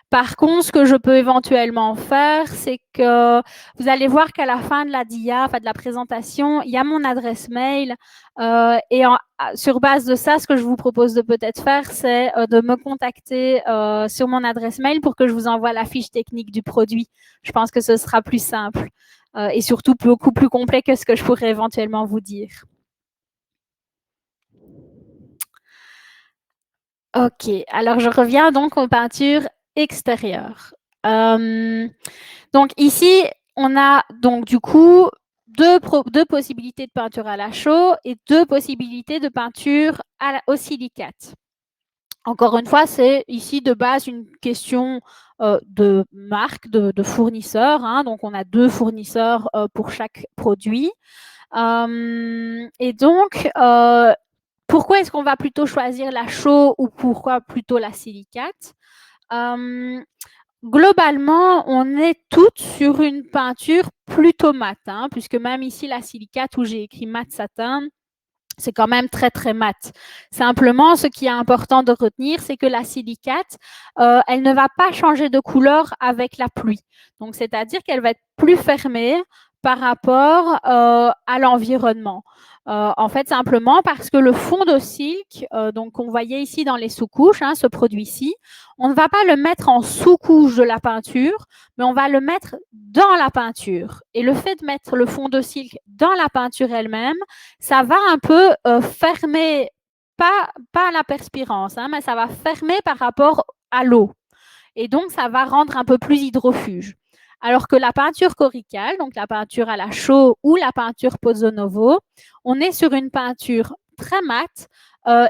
Par contre, ce que je peux éventuellement faire, c'est que vous allez voir qu'à la fin de la dia, enfin de la présentation, il y a mon adresse mail. Et sur base de ça, ce que je vous propose de peut-être faire, c'est de me contacter sur mon adresse mail pour que je vous envoie la fiche technique du produit. Je pense que ce sera plus simple et surtout beaucoup plus complet que ce que je pourrais éventuellement vous dire. Ok, alors je reviens donc aux peintures extérieures. Donc ici, on a donc du coup deux possibilités de peinture à la chaux et deux possibilités de peinture au silicate. Encore une fois, c'est ici de base une question de marque, de fournisseur. Hein, donc, on a deux fournisseurs pour chaque produit. Et donc, pourquoi est-ce qu'on va plutôt choisir la chaux ou pourquoi plutôt la silicate? Globalement, on est toutes sur une peinture plutôt mat, hein, puisque même ici, la silicate où j'ai écrit mat satin, c'est quand même très, très mat. Simplement, ce qui est important de retenir, c'est que la silicate, elle ne va pas changer de couleur avec la pluie. Donc, c'est-à-dire qu'elle va être plus fermée par rapport à l'environnement. En fait, simplement parce que le fond de silk, donc on voyait ici dans les sous-couches, hein, ce produit-ci, on ne va pas le mettre en sous-couche de la peinture, mais on va le mettre dans la peinture. Et le fait de mettre le fond de silk dans la peinture elle-même, ça va un peu fermer, pas la perspirance, hein, mais ça va fermer par rapport à l'eau. Et donc, ça va rendre un peu plus hydrofuge. Alors que la peinture coricale, donc la peinture à la chaux ou la peinture Pozzo Novo, on est sur une peinture très mate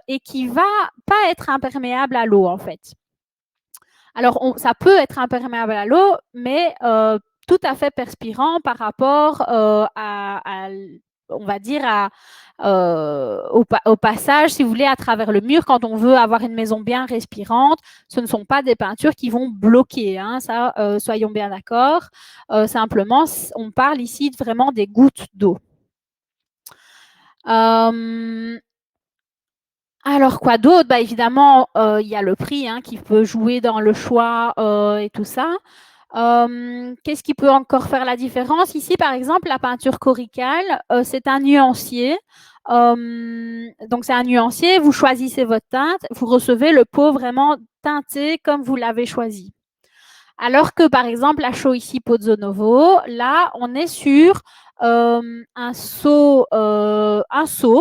et qui va pas être imperméable à l'eau en fait. Alors, ça peut être imperméable à l'eau, mais tout à fait perspirant par rapport on va dire, au passage, si vous voulez, à travers le mur, quand on veut avoir une maison bien respirante, ce ne sont pas des peintures qui vont bloquer, hein, ça, soyons bien d'accord. Simplement, on parle ici vraiment des gouttes d'eau. Alors, quoi d'autre? Bah, évidemment, il y a le prix hein, qui peut jouer dans le choix et tout ça. Qu'est-ce qui peut encore faire la différence? Ici, par exemple, la peinture coricale, c'est un nuancier. Donc, c'est un nuancier, vous choisissez votre teinte, vous recevez le pot vraiment teinté comme vous l'avez choisi. Alors que, par exemple, la chaux ici Pozzo Novo, là, on est sur un seau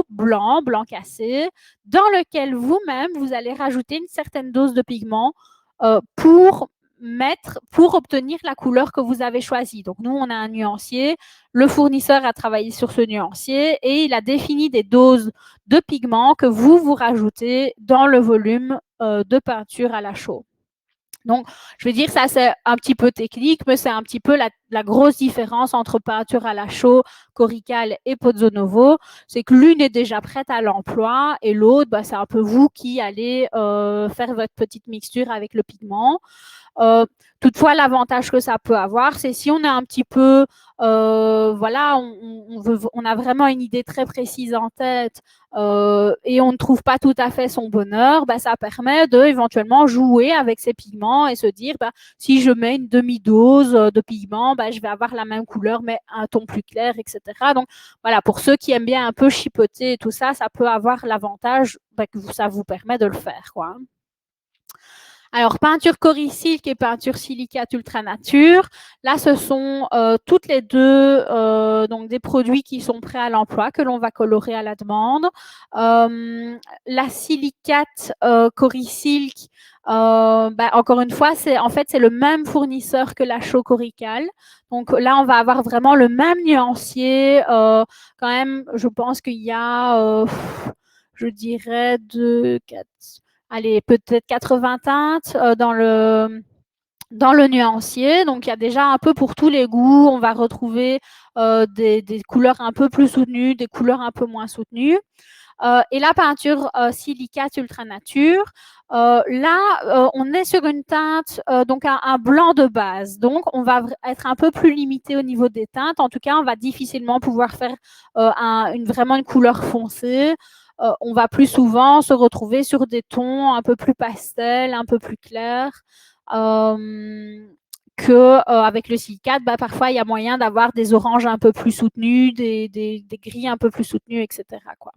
blanc cassé, dans lequel vous-même, vous allez rajouter une certaine dose de pigment pour obtenir la couleur que vous avez choisie. Donc, nous, on a un nuancier. Le fournisseur a travaillé sur ce nuancier et il a défini des doses de pigment que vous rajoutez dans le volume de peinture à la chaux. Donc, je veux dire, ça, c'est un petit peu technique, mais c'est un petit peu la grosse différence entre peinture à la chaux, coricale et Pozzo Novo. C'est que l'une est déjà prête à l'emploi et l'autre, bah, c'est un peu vous qui allez faire votre petite mixture avec le pigment. Toutefois, l'avantage que ça peut avoir, c'est si on est un petit peu, voilà, on a vraiment une idée très précise en tête et on ne trouve pas tout à fait son bonheur, bah, ça permet de éventuellement jouer avec ces pigments et se dire, bah, si je mets une demi-dose de pigment, bah, je vais avoir la même couleur, mais un ton plus clair, etc. Donc, voilà, pour ceux qui aiment bien un peu chipoter et tout ça, ça peut avoir l'avantage bah, que ça vous permet de le faire, quoi. Alors, peinture Corisilk et peinture Silicate Ultra Nature. Là, ce sont toutes les deux donc des produits qui sont prêts à l'emploi, que l'on va colorer à la demande. La Silicate Corisilk, bah, encore une fois, c'est le même fournisseur que la chaux coricale. Donc là, on va avoir vraiment le même nuancier. Quand même, je pense qu'il y a, je dirais, allez, peut-être 80 teintes dans le nuancier. Donc, il y a déjà un peu pour tous les goûts. On va retrouver des couleurs un peu plus soutenues, des couleurs un peu moins soutenues. Et la peinture Silicate Ultra Nature, là, on est sur une teinte, donc un blanc de base. Donc, on va être un peu plus limité au niveau des teintes. En tout cas, on va difficilement pouvoir faire vraiment une couleur foncée. On va plus souvent se retrouver sur des tons un peu plus pastels, un peu plus clairs. Qu'avec le silicate, bah, parfois, il y a moyen d'avoir des oranges un peu plus soutenus, des gris un peu plus soutenus, etc. quoi.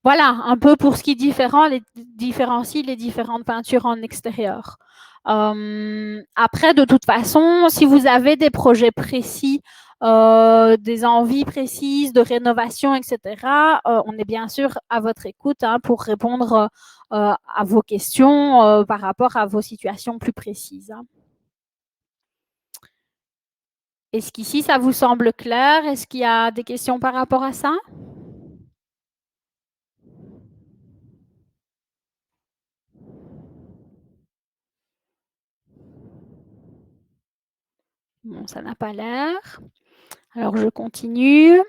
Voilà, un peu pour ce qui différencie les différentes peintures en extérieur. Après, de toute façon, si vous avez des projets précis, des envies précises de rénovation, etc., on est bien sûr à votre écoute hein, pour répondre à vos questions par rapport à vos situations plus précises. Hein. Est-ce qu'ici, ça vous semble clair? Est-ce qu'il y a des questions par rapport à ça? Bon, ça n'a pas l'air. Alors, je continue.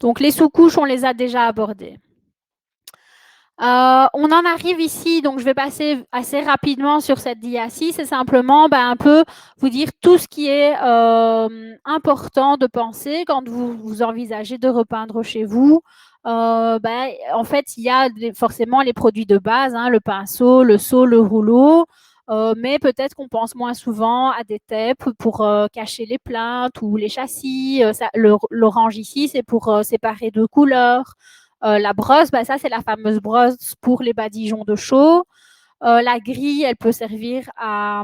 Donc, les sous-couches, on les a déjà abordées. On en arrive ici, donc je vais passer assez rapidement sur cette dia-ci. C'est simplement un peu vous dire tout ce qui est important de penser quand vous envisagez de repeindre chez vous. En fait, il y a forcément les produits de base, hein, le pinceau, le seau, le rouleau. Mais peut-être qu'on pense moins souvent à des tapes pour cacher les plinthes ou les châssis. L'orange ici, c'est pour séparer deux couleurs. La brosse, ça c'est la fameuse brosse pour les badigeons de chaux. La grille, elle peut servir à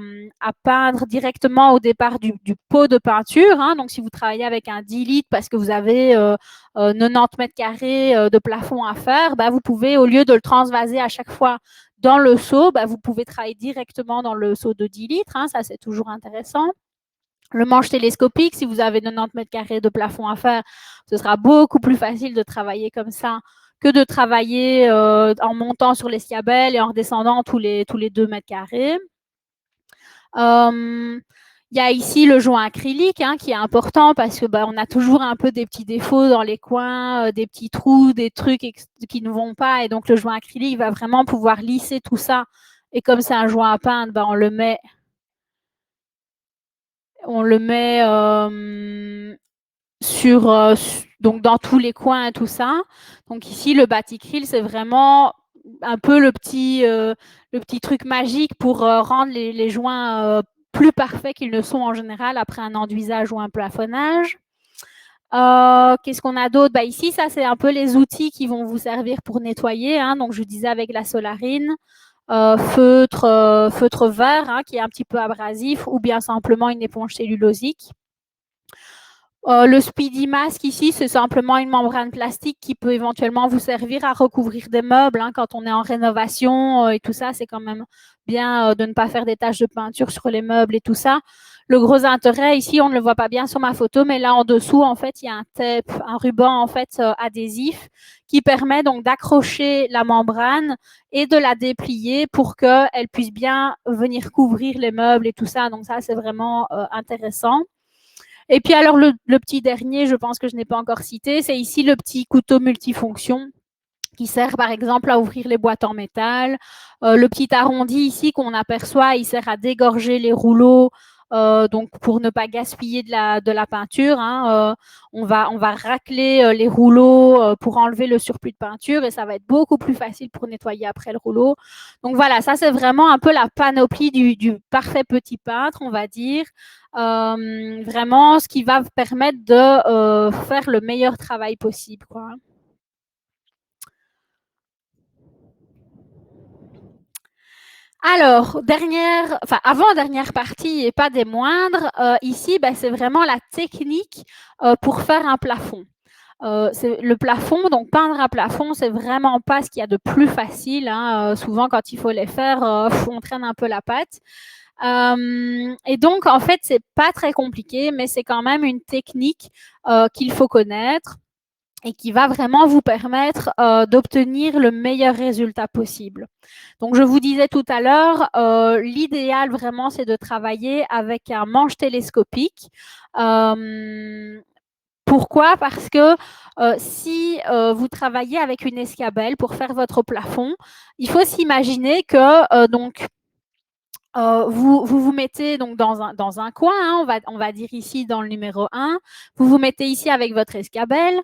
peindre directement au départ du pot de peinture. Hein. Donc, si vous travaillez avec un 10 litres parce que vous avez 90 mètres carrés de plafond à faire, vous pouvez, au lieu de le transvaser à chaque fois dans le seau, vous pouvez travailler directement dans le seau de 10 litres. Hein. Ça, c'est toujours intéressant. Le manche télescopique, si vous avez 90 mètres carrés de plafond à faire, ce sera beaucoup plus facile de travailler comme ça que de travailler en montant sur l'escabelle et en redescendant tous les 2 mètres carrés. Il y a ici le joint acrylique qui est important parce que on a toujours un peu des petits défauts dans les coins, des petits trous, des trucs qui ne vont pas. Et donc, le joint acrylique va vraiment pouvoir lisser tout ça. Et comme c'est un joint à peindre, on le met sur donc dans tous les coins et tout ça. Donc ici, le Baticryl, c'est vraiment un peu le petit truc magique pour rendre les joints plus parfaits qu'ils ne sont en général après un enduisage ou un plafonnage. Qu'est-ce qu'on a d'autre? Ici, ça, c'est un peu les outils qui vont vous servir pour nettoyer. Hein. Donc, je disais avec la solarine, feutre vert qui est un petit peu abrasif ou bien simplement une éponge cellulosique. Le Speedy Mask ici, c'est simplement une membrane plastique qui peut éventuellement vous servir à recouvrir des meubles. Hein, quand on est en rénovation et tout ça, c'est quand même bien de ne pas faire des taches de peinture sur les meubles et tout ça. Le gros intérêt ici, on ne le voit pas bien sur ma photo, mais là en dessous, en fait, il y a un tape, un ruban en fait adhésif qui permet donc d'accrocher la membrane et de la déplier pour qu'elle puisse bien venir couvrir les meubles et tout ça. Donc ça, c'est vraiment intéressant. Et puis alors le petit dernier, je pense que je n'ai pas encore cité, c'est ici le petit couteau multifonction qui sert par exemple à ouvrir les boîtes en métal. Le petit arrondi ici qu'on aperçoit, il sert à dégorger les rouleaux, donc pour ne pas gaspiller de la peinture. Hein, on va racler les rouleaux pour enlever le surplus de peinture et ça va être beaucoup plus facile pour nettoyer après le rouleau. Donc voilà, ça c'est vraiment un peu la panoplie du parfait petit peintre, on va dire. Vraiment ce qui va vous permettre de faire le meilleur travail possible, quoi. Alors, avant-dernière partie et pas des moindres, ici, c'est vraiment la technique pour faire un plafond. Le plafond, donc peindre un plafond, c'est vraiment pas ce qu'il y a de plus facile. Hein. Souvent, quand il faut les faire, on traîne un peu la patte. Et donc, en fait, c'est pas très compliqué, mais c'est quand même une technique qu'il faut connaître et qui va vraiment vous permettre d'obtenir le meilleur résultat possible. Donc, je vous disais tout à l'heure, l'idéal vraiment, c'est de travailler avec un manche télescopique. Pourquoi? Parce que si vous travaillez avec une escabelle pour faire votre plafond, il faut s'imaginer que donc vous mettez donc dans un coin, hein, on va dire ici dans le numéro 1, vous vous mettez ici avec votre escabelle,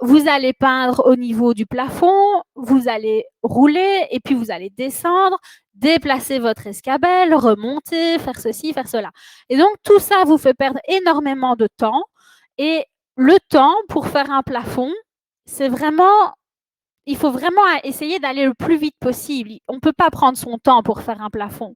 vous allez peindre au niveau du plafond, vous allez rouler et puis vous allez descendre, déplacer votre escabelle, remonter, faire ceci, faire cela. Et donc tout ça vous fait perdre énormément de temps et le temps pour faire un plafond, c'est vraiment il faut vraiment essayer d'aller le plus vite possible. On ne peut pas prendre son temps pour faire un plafond.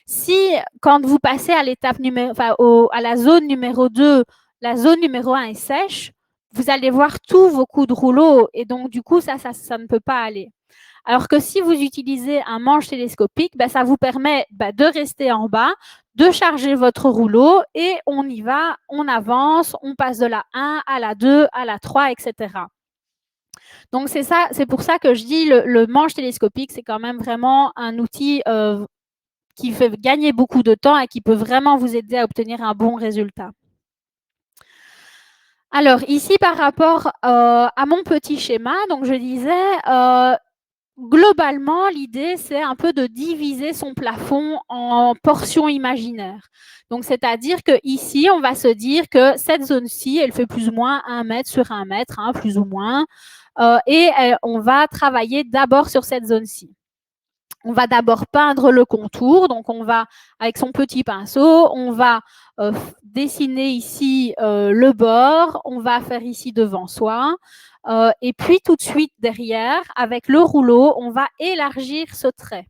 Si, quand vous passez à l'étape à la zone numéro 2, la zone numéro 1 est sèche, vous allez voir tous vos coups de rouleau et donc du coup, ça ne peut pas aller. Alors que si vous utilisez un manche télescopique, ça vous permet de rester en bas, de charger votre rouleau et on y va, on avance, on passe de la 1 à la 2, à la 3, etc. Donc, c'est pour ça que je dis le manche télescopique, c'est quand même vraiment un outil qui fait gagner beaucoup de temps et qui peut vraiment vous aider à obtenir un bon résultat. Alors, ici, par rapport à mon petit schéma, donc je disais, globalement, l'idée, c'est un peu de diviser son plafond en portions imaginaires. Donc, c'est-à-dire qu'ici, on va se dire que cette zone-ci, elle fait plus ou moins 1 mètre sur 1 mètre, hein, plus ou moins. Et on va travailler d'abord sur cette zone-ci. On va d'abord peindre le contour, donc on va, avec son petit pinceau, on va dessiner ici le bord, on va faire ici devant soi, et puis tout de suite derrière, avec le rouleau, on va élargir ce trait.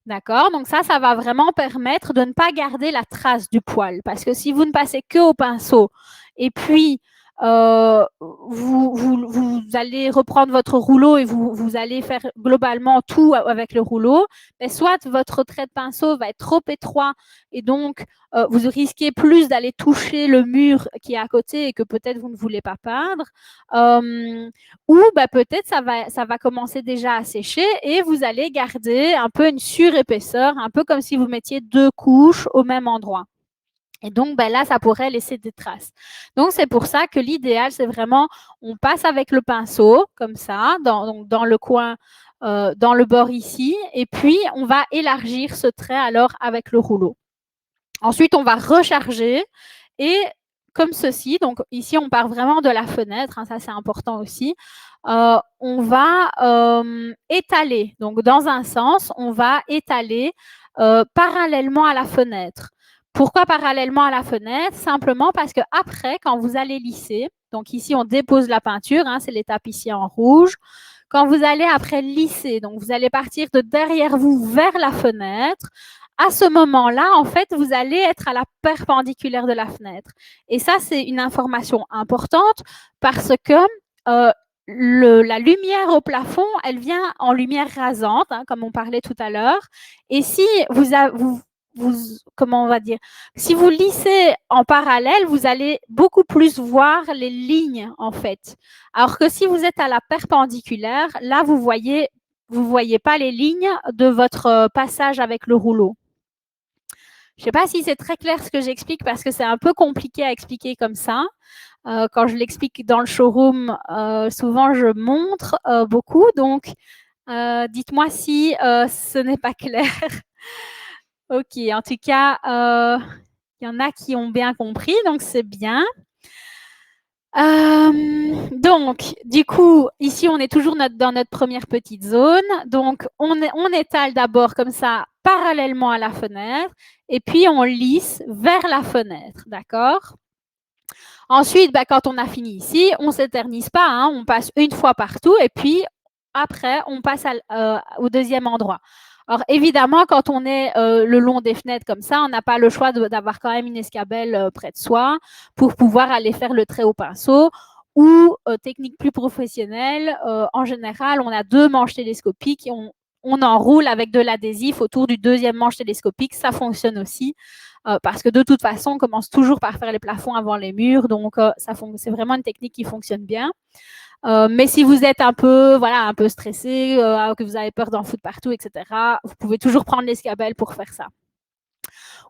D'accord? Donc ça va vraiment permettre de ne pas garder la trace du poil, parce que si vous ne passez que au pinceau, et puis vous allez reprendre votre rouleau et vous allez faire globalement tout avec le rouleau, mais soit votre trait de pinceau va être trop étroit et donc vous risquez plus d'aller toucher le mur qui est à côté et que peut-être vous ne voulez pas peindre, ou peut-être ça va commencer déjà à sécher et vous allez garder un peu une surépaisseur, un peu comme si vous mettiez 2 couches au même endroit. Et donc, là, ça pourrait laisser des traces. Donc, c'est pour ça que l'idéal, c'est vraiment, on passe avec le pinceau, comme ça, dans le coin, dans le bord ici, et puis on va élargir ce trait alors avec le rouleau. Ensuite, on va recharger et comme ceci, donc ici, on part vraiment de la fenêtre, hein, ça c'est important aussi, on va étaler. Donc, dans un sens, on va étaler parallèlement à la fenêtre. Pourquoi parallèlement à la fenêtre? Simplement parce que après, quand vous allez lisser, donc ici on dépose la peinture, hein, c'est l'étape ici en rouge. Quand vous allez après lisser, donc vous allez partir de derrière vous vers la fenêtre, à ce moment-là, en fait, vous allez être à la perpendiculaire de la fenêtre. Et ça, c'est une information importante parce que la lumière au plafond, elle vient en lumière rasante, hein, comme on parlait tout à l'heure. Et si comment on va dire, si vous lissez en parallèle, vous allez beaucoup plus voir les lignes en fait. Alors que si vous êtes à la perpendiculaire, là vous voyez pas les lignes de votre passage avec le rouleau. Je ne sais pas si c'est très clair ce que j'explique parce que c'est un peu compliqué à expliquer comme ça. Quand je l'explique dans le showroom, souvent je montre beaucoup, donc dites-moi si ce n'est pas clair. Ok, en tout cas, il y en a qui ont bien compris, donc c'est bien. Donc, du coup, ici, on est toujours dans notre première petite zone. Donc, on étale d'abord comme ça, parallèlement à la fenêtre, et puis on lisse vers la fenêtre, d'accord? Ensuite, quand on a fini ici, on ne s'éternise pas, hein, on passe une fois partout, et puis après, on passe au deuxième endroit. Alors, évidemment, quand on est le long des fenêtres comme ça, on n'a pas le choix d'avoir quand même une escabelle près de soi pour pouvoir aller faire le trait au pinceau ou, technique plus professionnelle, en général, on a 2 manches télescopiques et on enroule avec de l'adhésif autour du deuxième manche télescopique. Ça fonctionne aussi parce que de toute façon, on commence toujours par faire les plafonds avant les murs. Donc, c'est vraiment une technique qui fonctionne bien. Mais si vous êtes un peu stressé, que vous avez peur d'en foutre partout, etc., vous pouvez toujours prendre l'escabelle pour faire ça.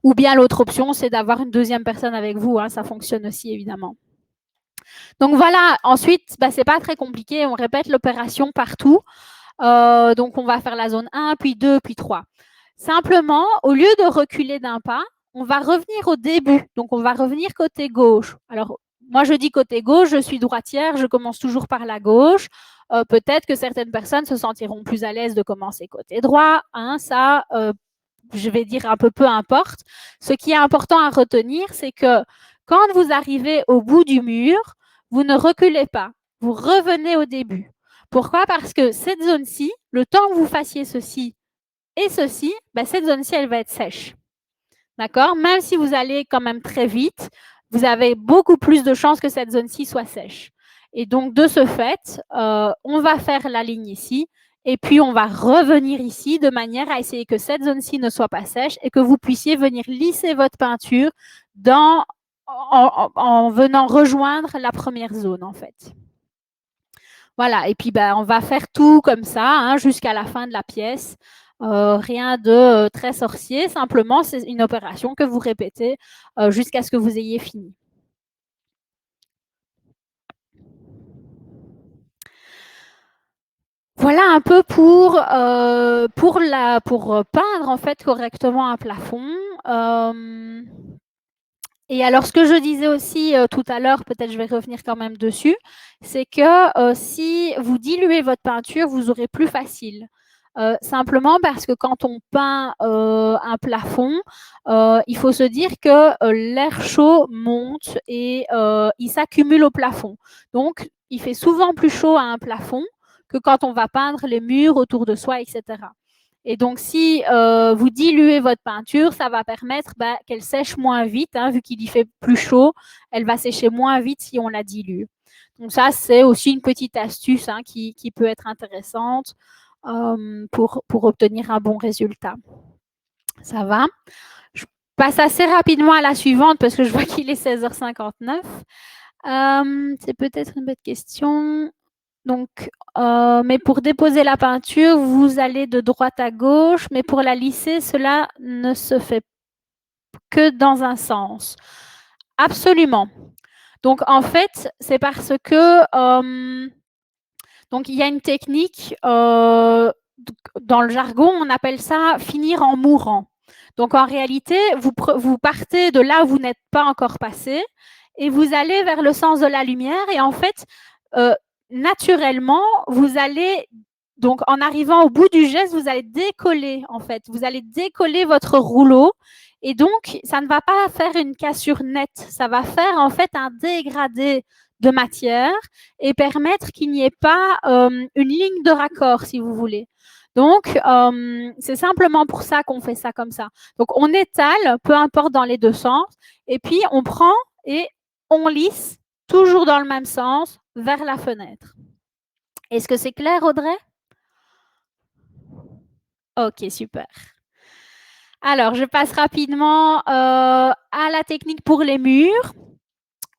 Ou bien l'autre option, c'est d'avoir une deuxième personne avec vous. Hein, ça fonctionne aussi, évidemment. Donc voilà, ensuite, c'est pas très compliqué. On répète l'opération partout. Donc, on va faire la zone 1, puis 2, puis 3. Simplement, au lieu de reculer d'un pas, on va revenir au début. Donc, on va revenir côté gauche. Alors, moi, je dis côté gauche, je suis droitière, je commence toujours par la gauche. Peut-être que certaines personnes se sentiront plus à l'aise de commencer côté droit. Hein, ça, je vais dire un peu importe. Ce qui est important à retenir, c'est que quand vous arrivez au bout du mur, vous ne reculez pas. Vous revenez au début. Pourquoi? Parce que cette zone-ci, le temps que vous fassiez ceci et ceci, cette zone-ci, elle va être sèche. D'accord? Même si vous allez quand même très vite, vous avez beaucoup plus de chances que cette zone-ci soit sèche. Et donc, de ce fait, on va faire la ligne ici Et puis, on va revenir ici de manière à essayer que cette zone-ci ne soit pas sèche et que vous puissiez venir lisser votre peinture en venant rejoindre la première zone, en fait. Voilà, et puis on va faire tout comme ça hein, jusqu'à la fin de la pièce. Rien de très sorcier, simplement c'est une opération que vous répétez jusqu'à ce que vous ayez fini. Voilà un peu pour peindre en fait correctement un plafond. Et alors, ce que je disais aussi tout à l'heure, peut-être je vais revenir quand même dessus, c'est que si vous diluez votre peinture, vous aurez plus facile. Simplement parce que quand on peint un plafond, il faut se dire que l'air chaud monte et il s'accumule au plafond. Donc, il fait souvent plus chaud à un plafond que quand on va peindre les murs autour de soi, etc. Et donc, si vous diluez votre peinture, ça va permettre qu'elle sèche moins vite, hein, vu qu'il y fait plus chaud, elle va sécher moins vite si on la dilue. Donc ça, c'est aussi une petite astuce hein, qui peut être intéressante pour obtenir un bon résultat. Ça va? Je passe assez rapidement à la suivante parce que je vois qu'il est 16h59. C'est peut-être une bête question. Donc, mais pour déposer la peinture, vous allez de droite à gauche, mais pour la lisser, cela ne se fait que dans un sens. Absolument. Donc, en fait, c'est parce que donc il y a une technique, dans le jargon, on appelle ça finir en mourant. Donc, en réalité, vous partez de là où vous n'êtes pas encore passé et vous allez vers le sens de la lumière et en fait, naturellement, vous allez, donc en arrivant au bout du geste, vous allez décoller en fait. Vous allez décoller votre rouleau et donc, ça ne va pas faire une cassure nette. Ça va faire en fait un dégradé de matière et permettre qu'il n'y ait pas une ligne de raccord, si vous voulez. Donc, c'est simplement pour ça qu'on fait ça comme ça. Donc, on étale, peu importe dans les deux sens, et puis on prend et on lisse toujours dans le même sens vers la fenêtre. Est-ce que c'est clair, Audrey? Ok, super. Alors, je passe rapidement à la technique pour les murs.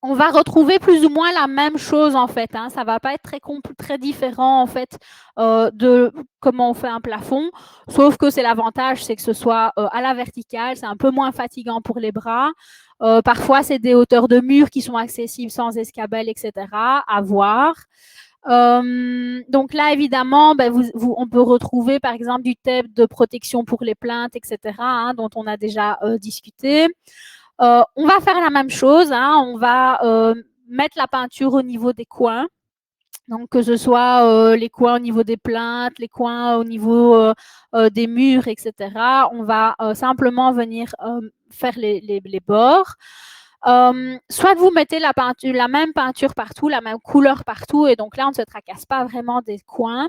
On va retrouver plus ou moins la même chose en fait. Hein. Ça ne va pas être très différent en fait de comment on fait un plafond, sauf que c'est l'avantage, c'est que ce soit à la verticale, c'est un peu moins fatigant pour les bras. Parfois, c'est des hauteurs de murs qui sont accessibles sans escabelle, etc. À voir. Donc là, évidemment, on peut retrouver par exemple du tape de protection pour les plinthes, etc., hein, dont on a déjà discuté. On va faire la même chose, hein, on va mettre la peinture au niveau des coins. Donc, que ce soit les coins au niveau des plinthes, les coins au niveau des murs, etc. On va simplement venir faire les bords. Soit vous mettez la même peinture partout, la même couleur partout, et donc là, on ne se tracasse pas vraiment des coins.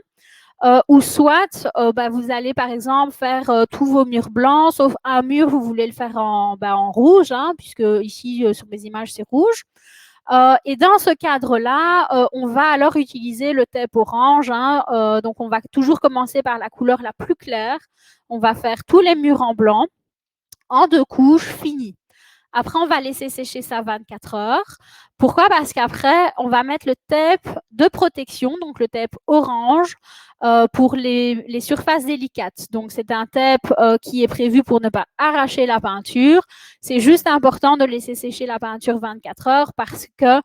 Ou soit, vous allez par exemple faire tous vos murs blancs, sauf un mur, vous voulez le faire en rouge, hein, puisque ici, sur mes images, c'est rouge. Et dans ce cadre-là, on va alors utiliser le tape orange. Hein, donc, on va toujours commencer par la couleur la plus claire. On va faire tous les murs en blanc, en 2 couches, fini. Après, on va laisser sécher ça 24 heures. Pourquoi? Parce qu'après, on va mettre le tape de protection, donc le tape orange, pour les surfaces délicates. Donc, c'est un tape qui est prévu pour ne pas arracher la peinture. C'est juste important de laisser sécher la peinture 24 heures parce que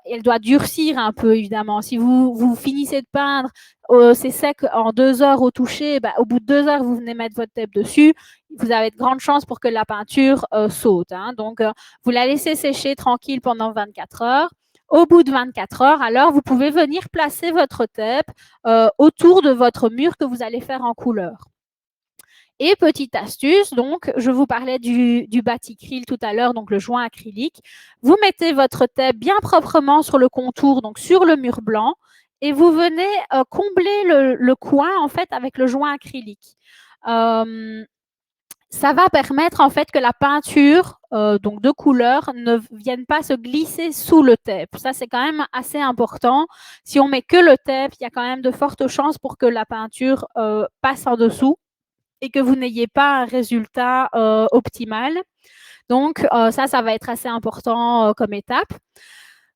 elle doit durcir un peu, évidemment. Si vous finissez de peindre, c'est sec en 2 heures au toucher, au bout de 2 heures, vous venez mettre votre tape dessus. Vous avez de grandes chances pour que la peinture saute. Hein. Donc, vous la laissez sécher tranquille pendant 24 heures. Au bout de 24 heures, alors, vous pouvez venir placer votre tape autour de votre mur que vous allez faire en couleur. Et petite astuce, donc, je vous parlais du Baticryl tout à l'heure, donc le joint acrylique. Vous mettez votre tape bien proprement sur le contour, donc sur le mur blanc, et vous venez combler le coin, en fait, avec le joint acrylique. ça va permettre en fait que la peinture, donc de couleur, ne vienne pas se glisser sous le tape. Ça, c'est quand même assez important. Si on met que le tape, il y a quand même de fortes chances pour que la peinture passe en dessous et que vous n'ayez pas un résultat optimal. Donc, ça va être assez important comme étape.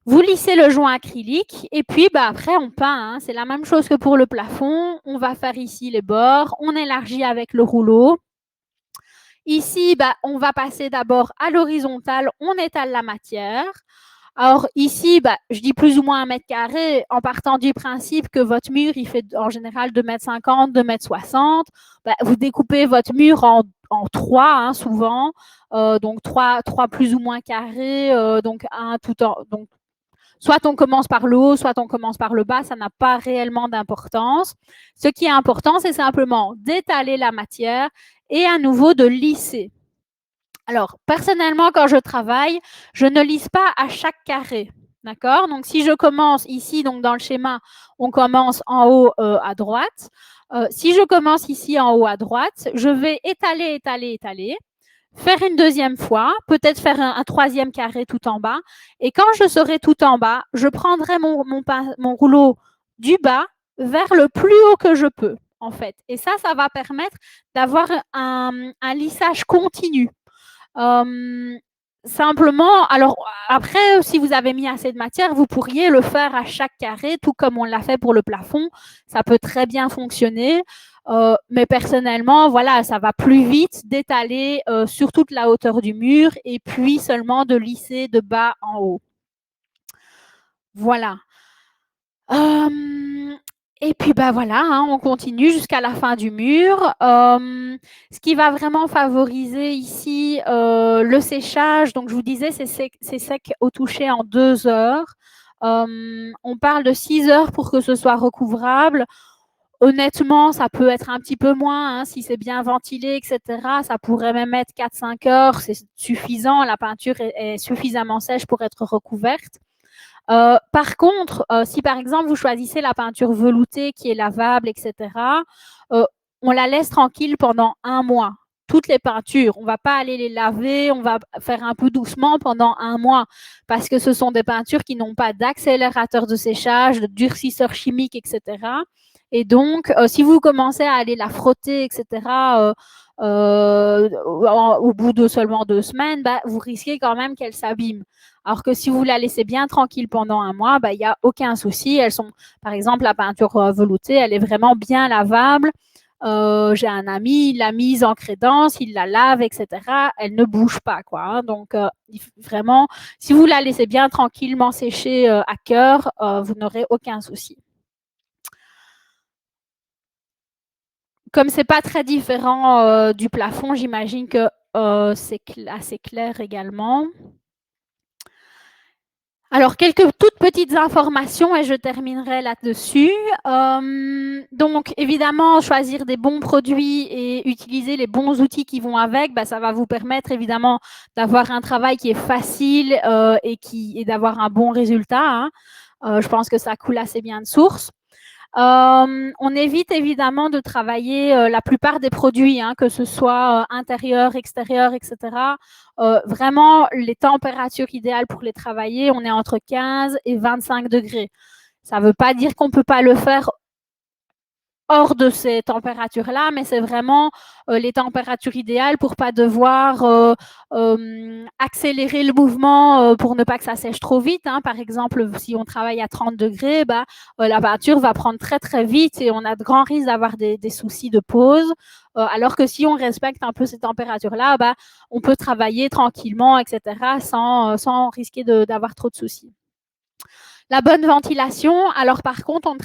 Vous lissez le joint acrylique et puis après, on peint. Hein. C'est la même chose que pour le plafond. On va faire ici les bords. On élargit avec le rouleau. Ici, on va passer d'abord à l'horizontale. On étale la matière. Alors ici, je dis plus ou moins 1 m² en partant du principe que votre mur, il fait en général 2,50 m, 2,60 m. Vous découpez votre mur en 3, hein, souvent. Donc 3 plus ou moins carrés. Donc soit on commence par le haut, soit on commence par le bas. Ça n'a pas réellement d'importance. Ce qui est important, c'est simplement d'étaler la matière et à nouveau de lisser. Alors, personnellement, quand je travaille, je ne lisse pas à chaque carré. D'accord? Donc, si je commence ici, donc dans le schéma, on commence en haut à droite. Si je commence ici en haut à droite, je vais étaler, étaler, étaler, faire une deuxième fois, peut-être faire un troisième carré tout en bas. Et quand je serai tout en bas, je prendrai mon rouleau du bas vers le plus haut que je peux, en fait. Et ça va permettre d'avoir un lissage continu. Simplement, alors après, si vous avez mis assez de matière, vous pourriez le faire à chaque carré, tout comme on l'a fait pour le plafond. Ça peut très bien fonctionner. Mais personnellement, voilà, ça va plus vite d'étaler sur toute la hauteur du mur et puis seulement de lisser de bas en haut. Voilà. Et puis voilà, hein, on continue jusqu'à la fin du mur. Ce qui va vraiment favoriser ici le séchage, donc je vous disais, c'est sec au toucher en 2 heures. On parle de 6 heures pour que ce soit recouvrable. Honnêtement, ça peut être un petit peu moins, hein, si c'est bien ventilé, etc. Ça pourrait même être 4-5 heures, c'est suffisant. La peinture est suffisamment sèche pour être recouverte. Par contre, si par exemple vous choisissez la peinture veloutée qui est lavable, etc., on la laisse tranquille pendant 1 mois. Toutes les peintures, on ne va pas aller les laver, on va faire un peu doucement pendant 1 mois parce que ce sont des peintures qui n'ont pas d'accélérateur de séchage, de durcisseur chimique, etc. Et donc, si vous commencez à aller la frotter, etc., au bout de seulement 2 semaines, vous risquez quand même qu'elle s'abîme. Alors que si vous la laissez bien tranquille pendant 1 mois, il n'y a aucun souci. Elles sont, par exemple, la peinture veloutée, elle est vraiment bien lavable. J'ai un ami, il l'a mise en crédence, il la lave, etc. Elle ne bouge pas, quoi. Hein. Donc, vraiment, si vous la laissez bien tranquillement sécher à cœur, vous n'aurez aucun souci. Comme c'est pas très différent du plafond, j'imagine que c'est assez clair également. Alors, quelques toutes petites informations et je terminerai là-dessus. Donc, évidemment, choisir des bons produits et utiliser les bons outils qui vont avec, ça va vous permettre évidemment d'avoir un travail qui est facile et d'avoir un bon résultat. Hein. Je pense que ça coule assez bien de source. On évite évidemment de travailler la plupart des produits, hein, que ce soit intérieur, extérieur, etc. Vraiment, les températures idéales pour les travailler, on est entre 15 et 25 degrés. Ça ne veut pas dire qu'on ne peut pas le faire hors de ces températures-là, mais c'est vraiment les températures idéales pour ne pas devoir accélérer le mouvement pour ne pas que ça sèche trop vite. Hein. Par exemple, si on travaille à 30 degrés, la peinture va prendre très très vite et on a de grands risques d'avoir des soucis de pose. Alors que si on respecte un peu ces températures-là, on peut travailler tranquillement, etc., sans risquer d'avoir trop de soucis. La bonne ventilation, alors par contre, on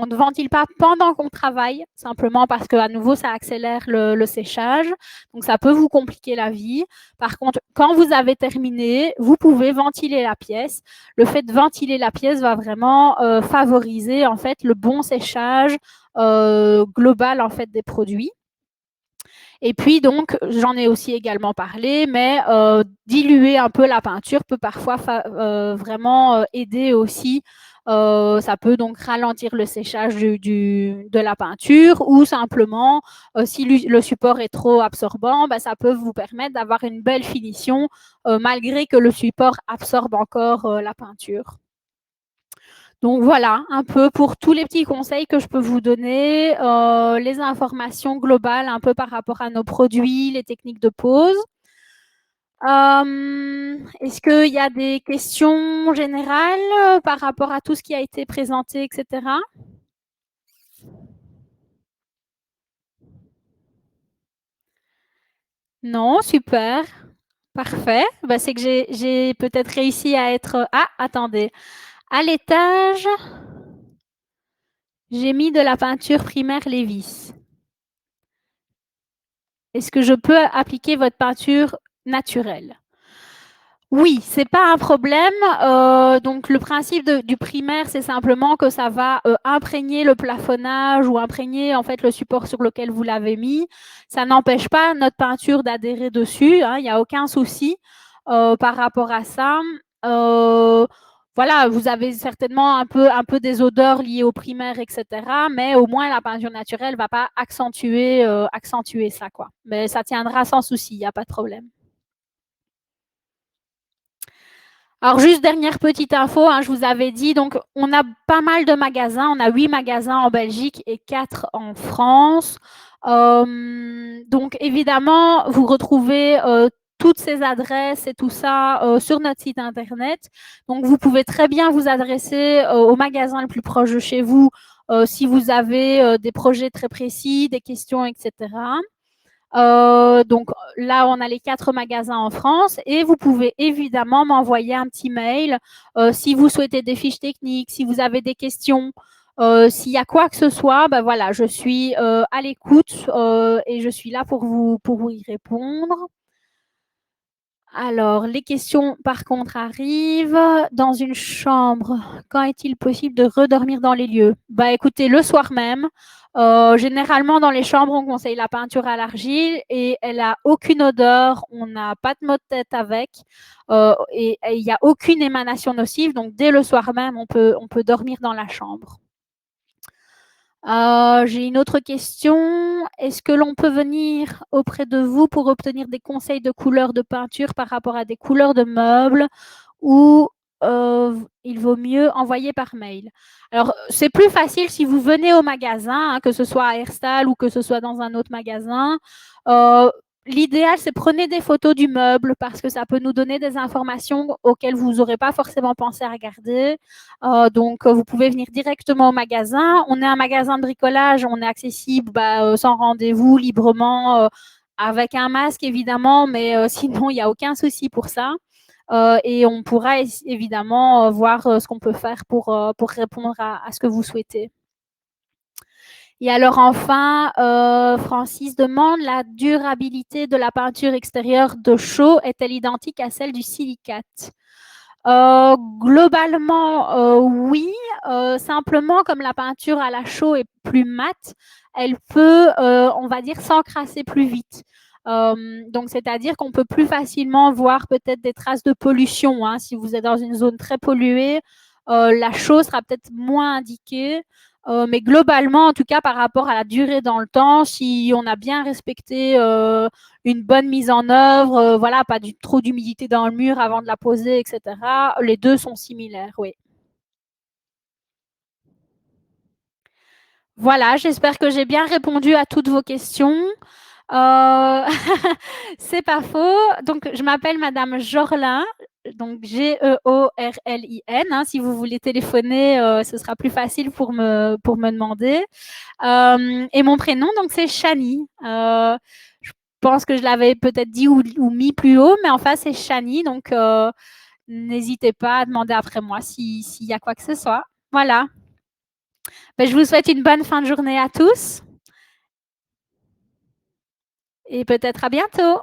ne ventile pas pendant qu'on travaille, simplement parce qu'à nouveau, ça accélère le séchage. Donc, ça peut vous compliquer la vie. Par contre, quand vous avez terminé, vous pouvez ventiler la pièce. Le fait de ventiler la pièce va vraiment favoriser en fait le bon séchage global en fait des produits. Et puis, donc, j'en ai aussi également parlé, mais diluer un peu la peinture peut parfois vraiment aider aussi Ça peut donc ralentir le séchage de la peinture ou simplement, si le support est trop absorbant, bah, ça peut vous permettre d'avoir une belle finition malgré que le support absorbe encore la peinture. Donc voilà, un peu pour tous les petits conseils que je peux vous donner, les informations globales un peu par rapport à nos produits, les techniques de pose. Est-ce qu'il y a des questions générales par rapport à tout ce qui a été présenté, etc. Non, super, parfait. Bah, c'est que j'ai peut-être réussi à être... Ah, attendez. À l'étage, j'ai mis de la peinture primaire Lévis. Est-ce que je peux appliquer votre peinture naturelle? Oui, c'est pas un problème. Donc le principe du primaire, c'est simplement que ça va imprégner le plafonnage ou imprégner en fait le support sur lequel vous l'avez mis. Ça n'empêche pas notre peinture d'adhérer dessus, hein, il n'y a aucun souci par rapport à ça. Voilà, vous avez certainement un peu des odeurs liées au primaire, etc. Mais au moins la peinture naturelle ne va pas accentuer ça, quoi. Mais ça tiendra sans souci, il n'y a pas de problème. Alors juste dernière petite info, hein, je vous avais dit, donc on a pas mal de magasins, on a 8 magasins en Belgique et 4 en France. Donc évidemment, vous retrouvez toutes ces adresses et tout ça sur notre site internet. Donc vous pouvez très bien vous adresser au magasin le plus proche de chez vous si vous avez des projets très précis, des questions, etc. Donc là, on a les 4 magasins en France et vous pouvez évidemment m'envoyer un petit mail si vous souhaitez des fiches techniques, si vous avez des questions, s'il y a quoi que ce soit. Ben voilà, je suis à l'écoute et je suis là pour vous y répondre. Alors, les questions, par contre, arrivent. Dans une chambre, quand est-il possible de redormir dans les lieux? Bah, écoutez, le soir même. Généralement, dans les chambres, on conseille la peinture à l'argile et elle a aucune odeur. On n'a pas de maux de tête avec et il n'y a aucune émanation nocive. Donc, dès le soir même, on peut dormir dans la chambre. J'ai une autre question. Est-ce que l'on peut venir auprès de vous pour obtenir des conseils de couleurs de peinture par rapport à des couleurs de meubles ou il vaut mieux envoyer par mail? Alors, c'est plus facile si vous venez au magasin, hein, que ce soit à Herstal ou que ce soit dans un autre magasin. L'idéal, c'est prenez des photos du meuble parce que ça peut nous donner des informations auxquelles vous n'aurez pas forcément pensé à regarder. Donc, vous pouvez venir directement au magasin. On est un magasin de bricolage, on est accessible sans rendez-vous, librement, avec un masque évidemment, mais sinon, il n'y a aucun souci pour ça. Et on pourra évidemment voir ce qu'on peut faire pour répondre à ce que vous souhaitez. Et alors enfin, Francis demande, la durabilité de la peinture extérieure de chaux est-elle identique à celle du silicate? Globalement, oui. Simplement, comme la peinture à la chaux est plus mate, elle peut, on va dire, s'encrasser plus vite. Donc, c'est-à-dire qu'on peut plus facilement voir peut-être des traces de pollution. Hein. Si vous êtes dans une zone très polluée, la chaux sera peut-être moins indiquée. Mais globalement, en tout cas, par rapport à la durée dans le temps, si on a bien respecté une bonne mise en œuvre, voilà, pas trop d'humidité dans le mur avant de la poser, etc., les deux sont similaires, oui. Voilà, j'espère que j'ai bien répondu à toutes vos questions. C'est pas faux. Donc, je m'appelle Madame Jorlin, donc Georlin. Hein, si vous voulez téléphoner, ce sera plus facile pour me demander. Et mon prénom, donc, c'est Chani. Je pense que je l'avais peut-être dit ou mis plus haut, mais enfin, c'est Chani. Donc, n'hésitez pas à demander après moi s'il y a quoi que ce soit. Voilà. Ben, je vous souhaite une bonne fin de journée à tous et peut-être à bientôt.